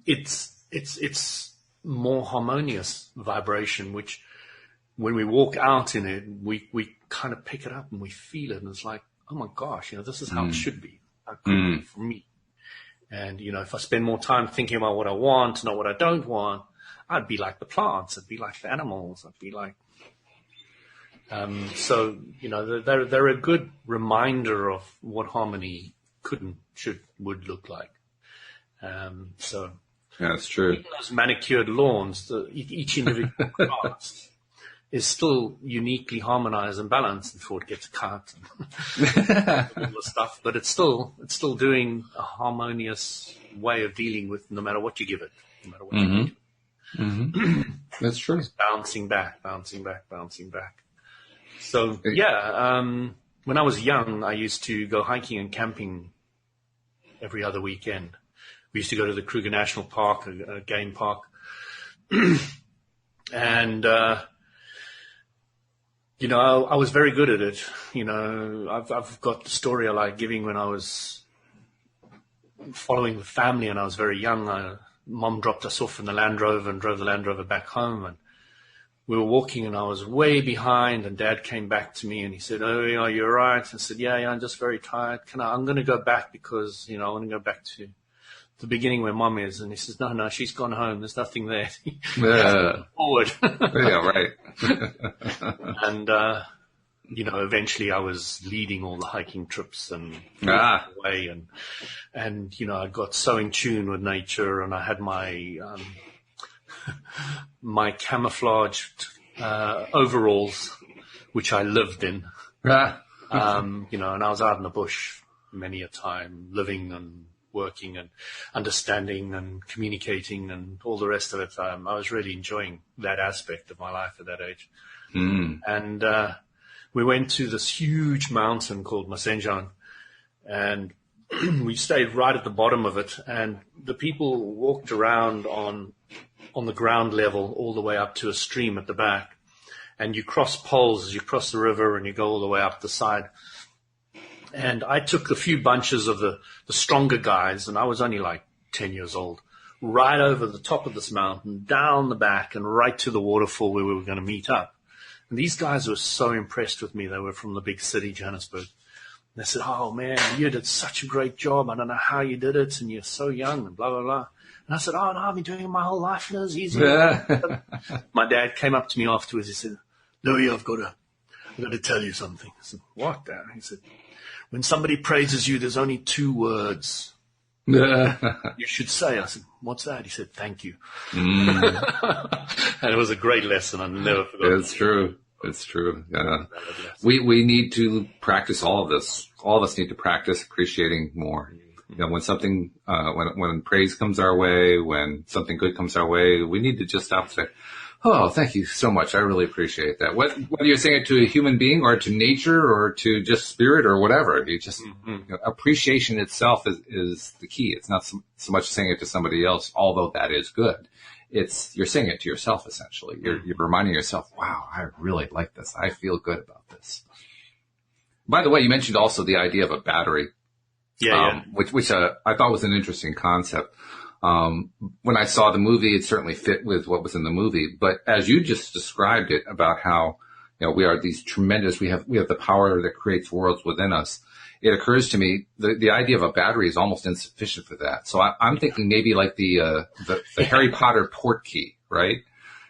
[SPEAKER 2] it's more harmonious vibration, which when we walk out in it, we kind of pick it up and we feel it. And it's like, oh my gosh, you know, this is how it should be. How could it be for me? And, you know, if I spend more time thinking about what I want, not what I don't want, I'd be like the plants. I'd be like the animals. I'd be like, so, you know, they're a good reminder of what harmony would look like. So.
[SPEAKER 1] Yeah, that's true.
[SPEAKER 2] Even those manicured lawns, each individual grass is still uniquely harmonized and balanced before it gets cut and all the stuff. But it's still doing a harmonious way of dealing with no matter what you give it, no matter what you do.
[SPEAKER 1] Mm-hmm. That's true.
[SPEAKER 2] It's bouncing back. So yeah, when I was young, I used to go hiking and camping every other weekend. We used to go to the Kruger National Park, a game park. And, you know, I was very good at it. You know, I've got the story I like giving when I was following the family and I was very young. Mom dropped us off in the Land Rover and drove the Land Rover back home. And we were walking and I was way behind and Dad came back to me and he said, oh, yeah, you're right. I said, yeah, I'm just very tired. I'm going to go back because, you know, I want to go back to the beginning where Mom is. And he says, no, she's gone home. There's nothing there.
[SPEAKER 1] Yeah.
[SPEAKER 2] Forward.
[SPEAKER 1] Yeah, right.
[SPEAKER 2] And, you know, eventually I was leading all the hiking trips and away and, you know, I got so in tune with nature and I had my, my camouflaged, overalls, which I lived in, you know, and I was out in the bush many a time, living and working and understanding and communicating and all the rest of it. I was really enjoying that aspect of my life at that age. And we went to this huge mountain called Masenjan, and we stayed right at the bottom of it. And the people walked around on the ground level all the way up to a stream at the back. And you cross poles as you cross the river and you go all the way up the side. And I took a few bunches of the stronger guys, and I was only like 10 years old, right over the top of this mountain, down the back, and right to the waterfall where we were going to meet up. And these guys were so impressed with me. They were from the big city, Johannesburg. They said, oh, man, you did such a great job. I don't know how you did it, and you're so young, and blah, blah, blah. And I said, oh, no, I've been doing it my whole life, and it was easy. My dad came up to me afterwards. He said, Louis, I've got to tell you something. I said, what, Dad? He said, when somebody praises you, there's only two words. You should say. I said, what's that? He said, thank you. And it was a great lesson. I'll never forget.
[SPEAKER 1] It's true. It's true. We need to practice all of this. All of us need to practice appreciating more. You know, when something, when praise comes our way, when something good comes our way, we need to just stop and say, oh, thank you so much. I really appreciate that. Whether you're saying it to a human being or to nature or to just spirit or whatever, you just, you know, appreciation itself is the key. It's not so much saying it to somebody else, although that is good. You're saying it to yourself, essentially. You're reminding yourself, wow, I really like this. I feel good about this. By the way, you mentioned also the idea of a battery. Which I thought was an interesting concept. When I saw the movie, it certainly fit with what was in the movie. But as you just described it about how, you know, we are these tremendous, we have the power that creates worlds within us. It occurs to me the idea of a battery is almost insufficient for that. So I'm thinking maybe like the Harry Potter port key, right?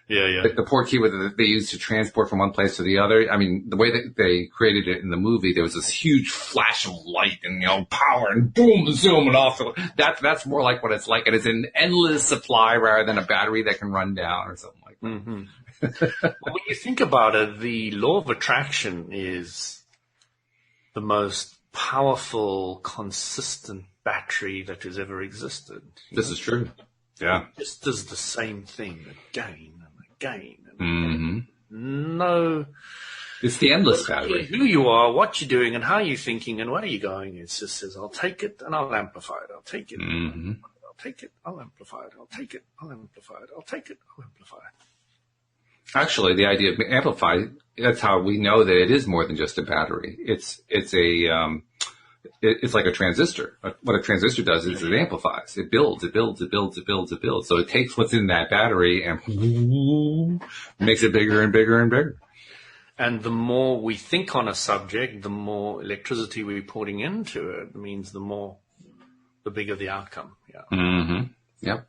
[SPEAKER 2] Yeah.
[SPEAKER 1] The port key that they use to transport from one place to the other. I mean, the way that they created it in the movie, there was this huge flash of light and, you know, power and boom, zoom and off. That's more like what it's like. And it's an endless supply rather than a battery that can run down or something like that.
[SPEAKER 2] Mm-hmm. Well, when you think about it, the law of attraction is the most powerful, consistent battery that has ever existed.
[SPEAKER 1] This is true. Yeah.
[SPEAKER 2] It just does the same thing again.
[SPEAKER 1] Mm-hmm.
[SPEAKER 2] No,
[SPEAKER 1] it's the endless battery.
[SPEAKER 2] Who you are, what you're doing, and how you're thinking, and where you're going. It just says, "I'll take it and I'll amplify it. I'll take it.
[SPEAKER 1] Mm-hmm.
[SPEAKER 2] I'll take it. I'll amplify it. I'll take it. I'll amplify it. I'll take it. I'll amplify it."
[SPEAKER 1] Actually, the idea of amplify, that's how we know that it is more than just a battery. It's like a transistor. What a transistor does is it amplifies. It builds. So it takes what's in that battery and makes it bigger and bigger and bigger.
[SPEAKER 2] And the more we think on a subject, the more electricity we're putting into it means the bigger the outcome. Yeah.
[SPEAKER 1] Mm-hmm. Yep.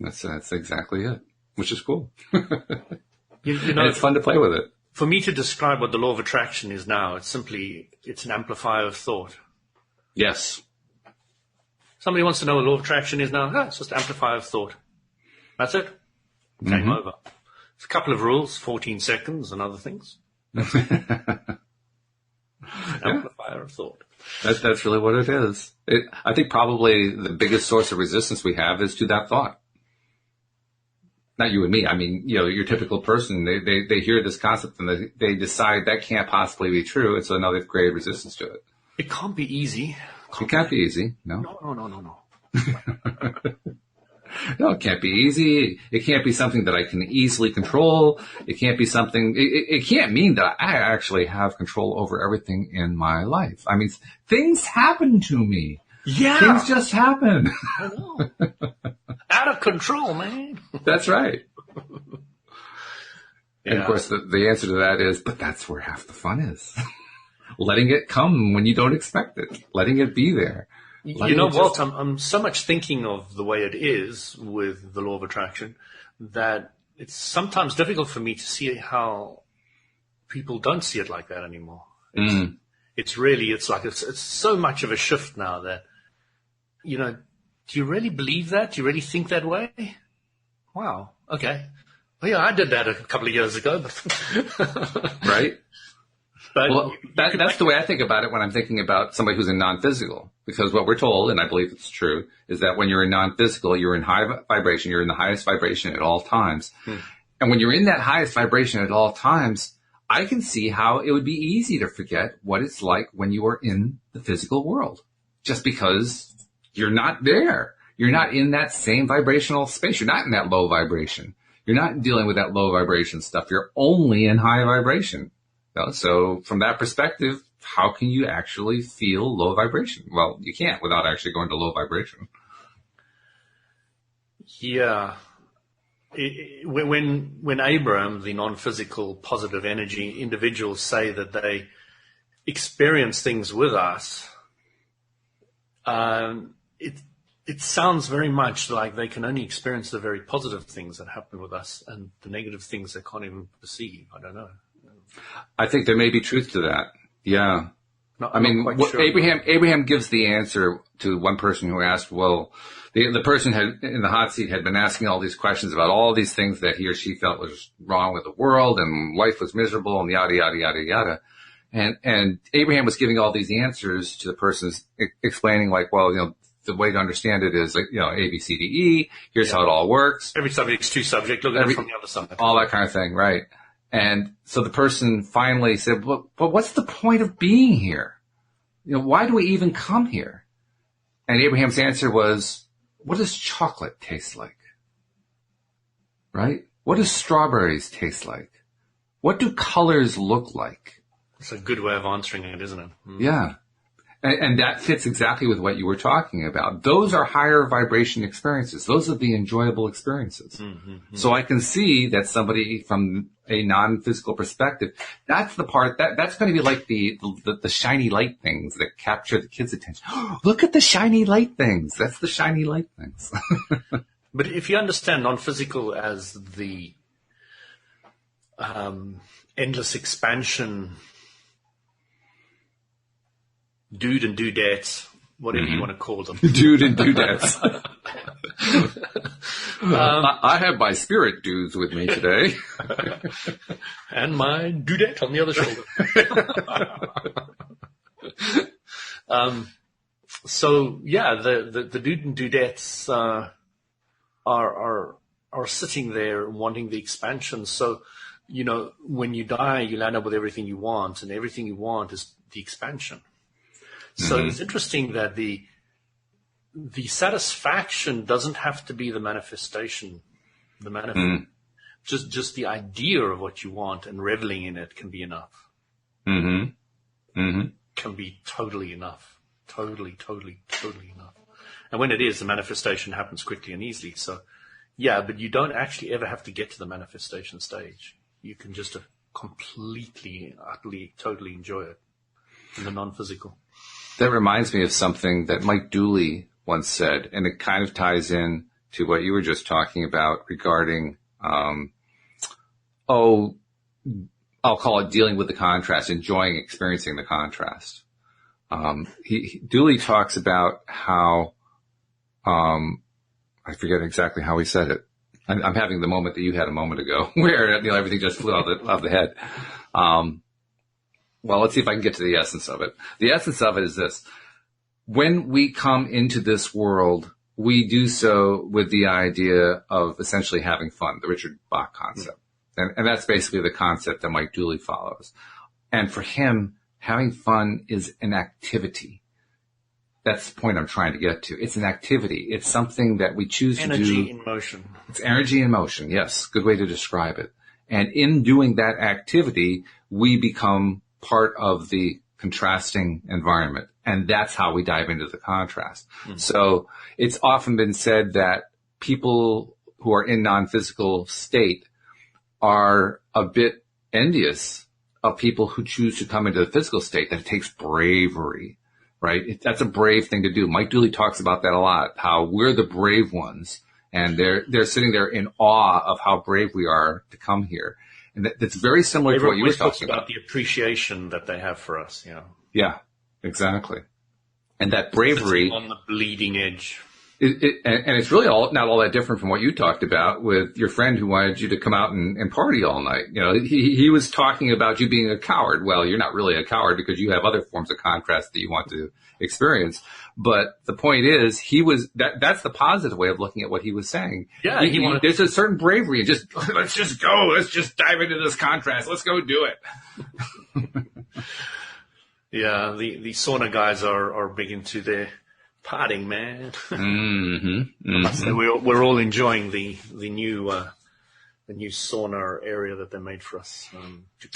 [SPEAKER 1] That's exactly it, which is cool.
[SPEAKER 2] You know,
[SPEAKER 1] and it's fun to play with it.
[SPEAKER 2] For me to describe what the law of attraction is now, it's an amplifier of thought.
[SPEAKER 1] Yes.
[SPEAKER 2] Somebody wants to know what law of attraction is now. It's just amplifier of thought. That's it. Game over. It's a couple of rules, 14 seconds and other things. Amplifier of thought.
[SPEAKER 1] That's really what it is. I think probably the biggest source of resistance we have is to that thought. Not you and me. I mean, you know, your typical person, they hear this concept and they decide that can't possibly be true. And so now they've created resistance to it.
[SPEAKER 2] It can't be easy.
[SPEAKER 1] It can't be easy. No.
[SPEAKER 2] No.
[SPEAKER 1] No, it can't be easy. It can't be something that I can easily control. It can't be something, it can't mean that I actually have control over everything in my life. I mean, things happen to me.
[SPEAKER 2] Yeah.
[SPEAKER 1] Things just happen.
[SPEAKER 2] I know. Out of control, man.
[SPEAKER 1] That's right.
[SPEAKER 2] Yeah.
[SPEAKER 1] And of course, the answer to that is, but that's where half the fun is. Letting it come when you don't expect it. Letting it be there.
[SPEAKER 2] You know, Walt, I'm so much thinking of the way it is with the law of attraction that it's sometimes difficult for me to see how people don't see it like that anymore. It's so much of a shift now that, you know, do you really believe that? Do you really think that way? Wow. Okay. Well, yeah, I did that a couple of years ago.
[SPEAKER 1] Right?
[SPEAKER 2] But
[SPEAKER 1] well, that's the way I think about it when I'm thinking about somebody who's in non-physical. Because what we're told, and I believe it's true, is that when you're in non-physical, you're in high vibration. You're in the highest vibration at all times. And when you're in that highest vibration at all times, I can see how it would be easy to forget what it's like when you are in the physical world. Just because you're not there. You're not in that same vibrational space. You're not in that low vibration. You're not dealing with that low vibration stuff. You're only in high vibration. So from that perspective, how can you actually feel low vibration? Well, you can't without actually going to low vibration.
[SPEAKER 2] Yeah. When Abraham, the non-physical positive energy individuals, say that they experience things with us, it sounds very much like they can only experience the very positive things that happen with us, and the negative things they can't even perceive. I don't know.
[SPEAKER 1] I think there may be truth to that. Yeah.
[SPEAKER 2] Not quite sure.
[SPEAKER 1] Abraham gives the answer to one person who asked, well, the person in the hot seat had been asking all these questions about all these things that he or she felt was wrong with the world and life was miserable and yada, yada, yada, yada. And Abraham was giving all these answers to the person explaining like, well, the way to understand it is like, A, B, C, D, E. Here's how it all works.
[SPEAKER 2] Every subject's two subject. Look at it from the other side.
[SPEAKER 1] All that kind of thing, right? And so the person finally said, but what's the point of being here? Why do we even come here? And Abraham's answer was, what does chocolate taste like? Right? What do strawberries taste like? What do colors look like?
[SPEAKER 2] It's a good way of answering it, isn't it? Mm.
[SPEAKER 1] Yeah. And that fits exactly with what you were talking about. Those are higher vibration experiences. Those are the enjoyable experiences. Mm-hmm. So I can see that somebody from a non-physical perspective, that's the part that's going to be like the shiny light things that capture the kids' attention. Look at the shiny light things. That's the shiny light things.
[SPEAKER 2] But if you understand non-physical as the endless expansion, dude and dudettes, whatever you want to call them.
[SPEAKER 1] Dude and dudettes. I have my spirit dudes with me today.
[SPEAKER 2] And my dudette on the other shoulder. So yeah, the dude and dudettes are sitting there wanting the expansion. So, when you die, you land up with everything you want, and everything you want is the expansion. So it's interesting that the satisfaction doesn't have to be the manifestation. Just the idea of what you want and reveling in it can be enough. Can be totally enough. Totally enough. And when it is, the manifestation happens quickly and easily. So, yeah, but you don't actually ever have to get to the manifestation stage. You can just completely, utterly, totally enjoy it in the non-physical.
[SPEAKER 1] That reminds me of something that Mike Dooley once said, and it kind of ties in to what you were just talking about regarding, I'll call it dealing with the contrast, experiencing the contrast. Dooley talks about how, I forget exactly how he said it. I'm having the moment that you had a moment ago where, everything just flew out of the head. Well, let's see if I can get to the essence of it. The essence of it is this. When we come into this world, we do so with the idea of essentially having fun, the Richard Bach concept. And that's basically the concept that Mike Dooley follows. And for him, having fun is an activity. That's the point I'm trying to get to. It's an activity. It's something that we choose to do.
[SPEAKER 2] Energy in motion.
[SPEAKER 1] It's energy in motion, yes. Good way to describe it. And in doing that activity, we become part of the contrasting environment. And that's how we dive into the contrast. So it's often been said that people who are in non-physical state are a bit envious of people who choose to come into the physical state, that it takes bravery, right? That's a brave thing to do. Mike Dooley talks about that a lot, how we're the brave ones. And they're sitting there in awe of how brave we are to come here. And that's very similar to what you were talking about.
[SPEAKER 2] The appreciation that they have for us,
[SPEAKER 1] Yeah, exactly. And that bravery
[SPEAKER 2] on the bleeding edge.
[SPEAKER 1] And it's really not all that different from what you talked about with your friend who wanted you to come out and party all night. He was talking about you being a coward. Well, you're not really a coward because you have other forms of contrast that you want to experience. But the point is, that's the positive way of looking at what he was saying.
[SPEAKER 2] Yeah,
[SPEAKER 1] there's a certain bravery. Let's just go. Let's just dive into this contrast. Let's go do it.
[SPEAKER 2] Yeah, the sauna guys are big into their partying, man. So we're all enjoying the new sauna area that they made for us.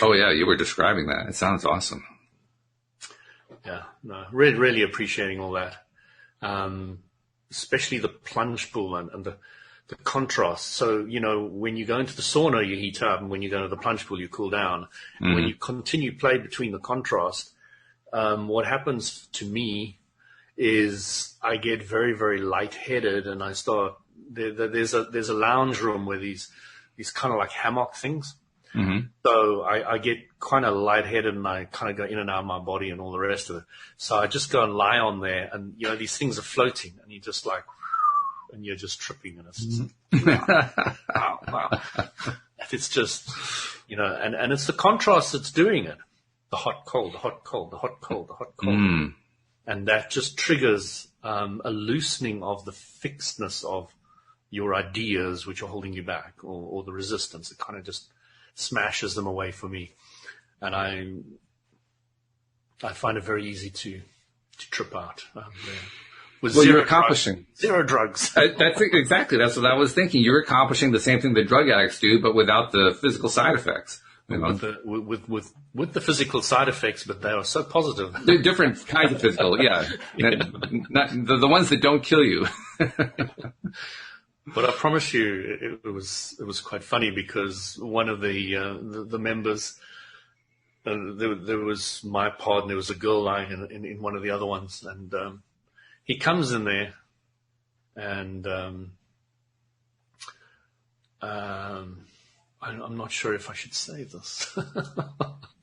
[SPEAKER 1] Oh yeah, you were describing that. It sounds awesome.
[SPEAKER 2] Yeah, no, really appreciating all that, especially the plunge pool and the contrast. So, when you go into the sauna, you heat up, and when you go into the plunge pool, you cool down. And when you continue play between the contrast, what happens to me is I get very, very lightheaded, and I start there's a lounge room where these kind of like hammock things, So I get kind of lightheaded and I kind of go in and out of my body and all the rest of it. So I just go and lie on there and, these things are floating and you're just like, and you're just tripping and it's just, wow. It's just, and it's the contrast that's doing it. The hot, cold, the hot, cold, the hot, cold, the hot, cold. And that just triggers a loosening of the fixedness of your ideas which are holding you back or the resistance. It kind of just smashes them away for me. And I find it very easy to trip out.
[SPEAKER 1] You're accomplishing
[SPEAKER 2] zero drugs.
[SPEAKER 1] That's what I was thinking. You're accomplishing the same thing that drug addicts do, but without the physical side effects.
[SPEAKER 2] With the physical side effects, but they are so positive.
[SPEAKER 1] They're different kinds of physical, yeah. Not the ones that don't kill you.
[SPEAKER 2] But I promise you, it was quite funny because one of the members, there was my pod and there was a girl lying in one of the other ones, and he comes in there, and I'm not sure if I should say this.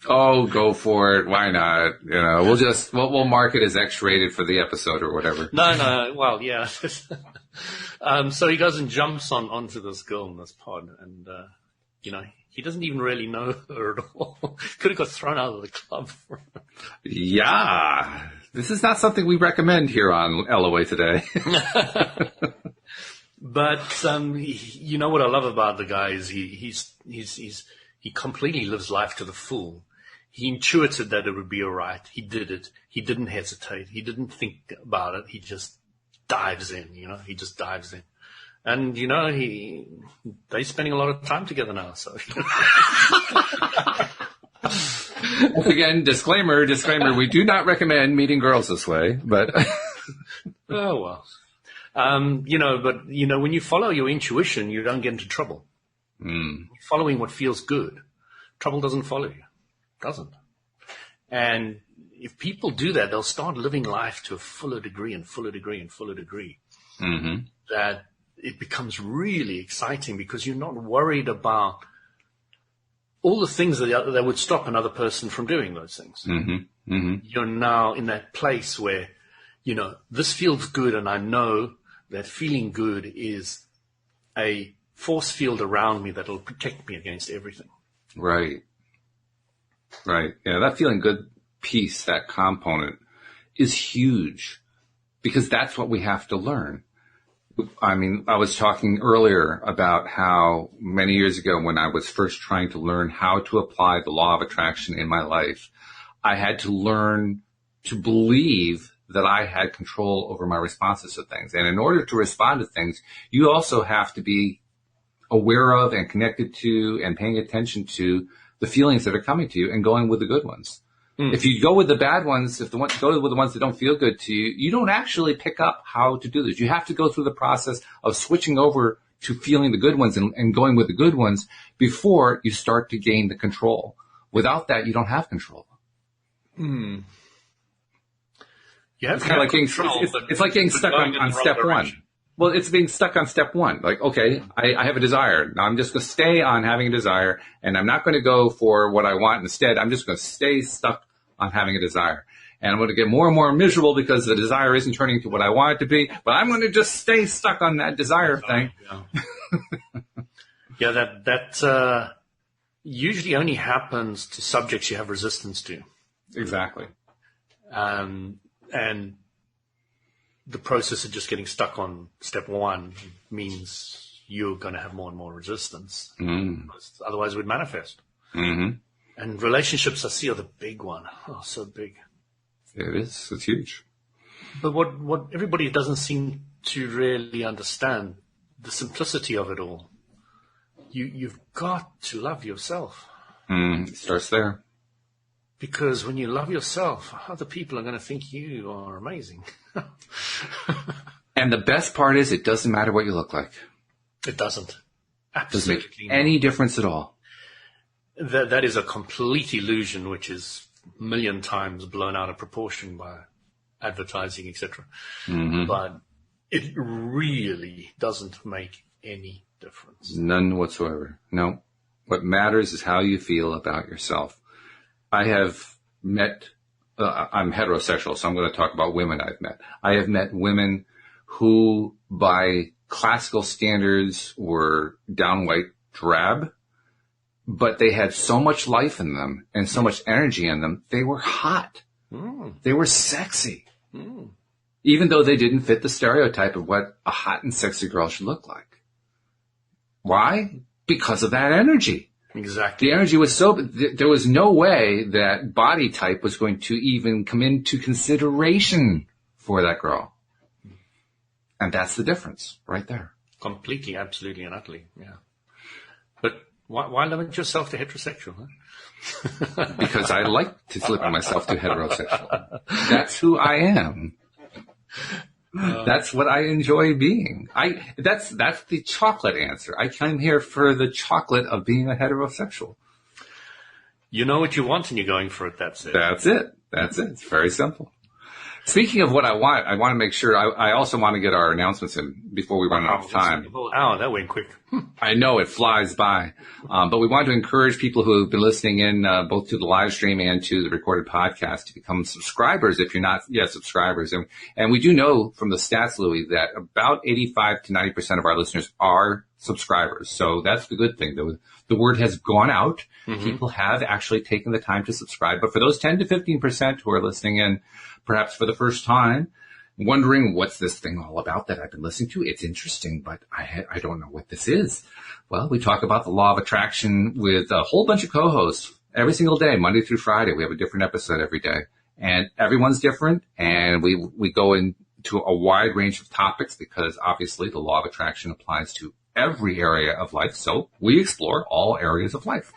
[SPEAKER 1] Oh, go for it. Why not? We'll mark it as X-rated for the episode or whatever.
[SPEAKER 2] No. Well, yeah. So he goes and jumps onto this girl in this pod, and he doesn't even really know her at all. Could have got thrown out of the club.
[SPEAKER 1] Yeah, this is not something we recommend here on LOA today.
[SPEAKER 2] But what I love about the guy is he completely lives life to the full. He intuited that it would be all right. He did it. He didn't hesitate. He didn't think about it. He just dives in. He just dives in. And they're spending a lot of time together now. So
[SPEAKER 1] again, disclaimer. We do not recommend meeting girls this way. But
[SPEAKER 2] oh well. But when you follow your intuition, you don't get into trouble. Following what feels good, trouble doesn't follow you. Doesn't. And if people do that, they'll start living life to a fuller degree and fuller degree and fuller degree. That it becomes really exciting because you're not worried about all the things that would stop another person from doing those things. You're now in that place where, this feels good and I know that feeling good is a force field around me that will protect me against everything.
[SPEAKER 1] Right. Yeah, that feeling good piece, that component, is huge because that's what we have to learn. I mean, I was talking earlier about how many years ago when I was first trying to learn how to apply the law of attraction in my life, I had to learn to believe that I had control over my responses to things. And in order to respond to things, you also have to be aware of and connected to and paying attention to the feelings that are coming to you and going with the good ones. If you go with the bad ones, go with the ones that don't feel good to you, you don't actually pick up how to do this. You have to go through the process of switching over to feeling the good ones and going with the good ones before you start to gain the control. Without that, you don't have control.
[SPEAKER 2] It's
[SPEAKER 1] kind of like it's like getting stuck on step one. Well, it's being stuck on step one. Like, okay, I have a desire. Now I'm just going to stay on having a desire, and I'm not going to go for what I want instead. I'm just going to stay stuck on having a desire. And I'm going to get more and more miserable because the desire isn't turning to what I want it to be, but I'm going to just stay stuck on that desire thing.
[SPEAKER 2] Yeah, that usually only happens to subjects you have resistance to.
[SPEAKER 1] Exactly.
[SPEAKER 2] And the process of just getting stuck on step one means you're going to have more and more resistance. Otherwise it would manifest. And relationships, I see, are the big one. Oh, so big.
[SPEAKER 1] It is. It's huge.
[SPEAKER 2] But what everybody doesn't seem to really understand, the simplicity of it all. You've got to love yourself.
[SPEAKER 1] It starts there.
[SPEAKER 2] Because when you love yourself, other people are going to think you are amazing.
[SPEAKER 1] And the best part is it doesn't matter what you look like.
[SPEAKER 2] It doesn't.
[SPEAKER 1] Absolutely. Doesn't make any difference at all.
[SPEAKER 2] That is a complete illusion, which is a million times blown out of proportion by advertising, etc. But it really doesn't make any difference.
[SPEAKER 1] None whatsoever. No. What matters is how you feel about yourself. I have met, I'm heterosexual, so I'm going to talk about women I've met. I have met women who, by classical standards, were downright drab, but they had so much life in them and so much energy in them. They were hot. They were sexy. Even though they didn't fit the stereotype of what a hot and sexy girl should look like. Why? Because of that energy.
[SPEAKER 2] Exactly.
[SPEAKER 1] The energy was so, there was no way that body type was going to even come into consideration for that girl. And that's the difference right there.
[SPEAKER 2] Completely, absolutely, and utterly, yeah. But why limit yourself to heterosexual, huh?
[SPEAKER 1] Because I like to limit myself to heterosexual. That's who I am. That's what I enjoy being. That's the chocolate answer. I came here for the chocolate of being a heterosexual.
[SPEAKER 2] You know what you want and you're going for it. That's it.
[SPEAKER 1] That's it. It's very simple. Speaking of what I want to make sure, I also want to get our announcements in before we run out of time.
[SPEAKER 2] Oh, that went quick.
[SPEAKER 1] I know it flies by. But we want to encourage people who have been listening in, both to the live stream and to the recorded podcast to become subscribers if you're not yet subscribers. And we do know from the stats, Louis, that about 85 to 90% of our listeners are subscribers. So that's the good thing. The word has gone out. People have actually taken the time to subscribe. But for those 10 to 15% who are listening in, perhaps for the first time, wondering what's this thing all about that I've been listening to. It's interesting, but I don't know what this is. Well, we talk about the law of attraction with a whole bunch of co-hosts every single day, Monday through Friday. We have a different episode every day, and everyone's different. And we go into a wide range of topics because obviously the law of attraction applies to every area of life. So we explore all areas of life.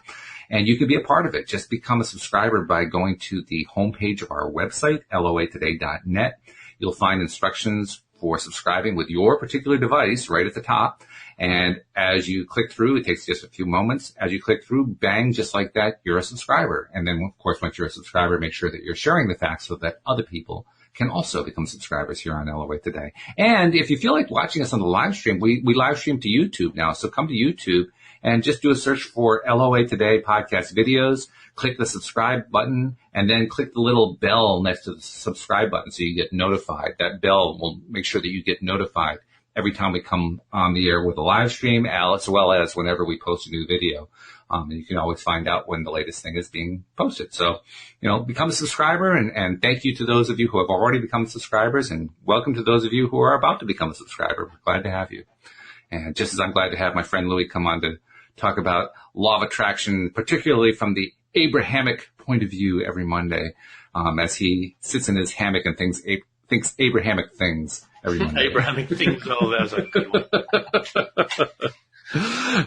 [SPEAKER 1] And you can be a part of it. Just become a subscriber by going to the homepage of our website, loatoday.net. You'll find instructions for subscribing with your particular device right at the top. And as you click through, it takes just a few moments. As you click through, bang, just like that, you're a subscriber. And then, of course, once you're a subscriber, make sure that you're sharing the facts so that other people can also become subscribers here on LOA Today. And if you feel like watching us on the live stream, we live stream to YouTube now. So come to YouTube and just do a search for LOA Today podcast videos, click the subscribe button, and then click the little bell next to the subscribe button so you get notified. That bell will make sure that you get notified every time we come on the air with a live stream, as well as whenever we post a new video. And you can always find out when the latest thing is being posted. So, become a subscriber, and thank you to those of you who have already become subscribers, and welcome to those of you who are about to become a subscriber. We're glad to have you. And just as I'm glad to have my friend Louis come on to talk about law of attraction, particularly from the Abrahamic point of view every Monday, as he sits in his hammock and thinks Abrahamic things every Monday.
[SPEAKER 2] Abrahamic things, that's a good one.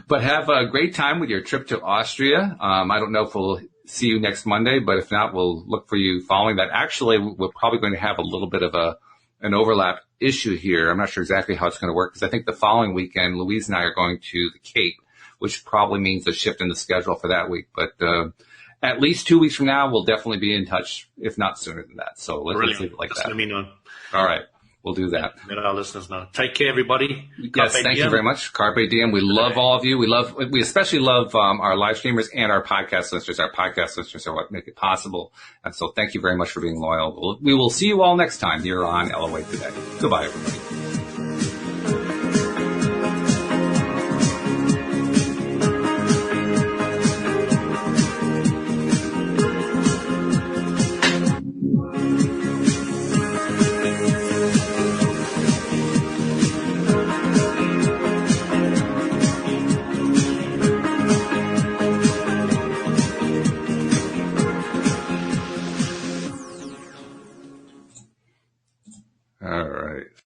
[SPEAKER 1] But have a great time with your trip to Austria. I don't know if we'll see you next Monday, but if not, we'll look for you following that. Actually, we're probably going to have a little bit of an overlap issue here. I'm not sure exactly how it's going to work because I think the following weekend, Louise and I are going to the Cape, which probably means a shift in the schedule for that week. But at least 2 weeks from now, we'll definitely be in touch, if not sooner than that. So let's leave it like that.
[SPEAKER 2] Let me know.
[SPEAKER 1] All right. We'll do that.
[SPEAKER 2] Let our listeners know. Take care, everybody.
[SPEAKER 1] Yes, thank you very much. Carpe diem. We love all of you. We especially love our live streamers and our podcast listeners. Our podcast listeners are what make it possible. And so thank you very much for being loyal. We will see you all next time here on LOA Today. Goodbye, everybody.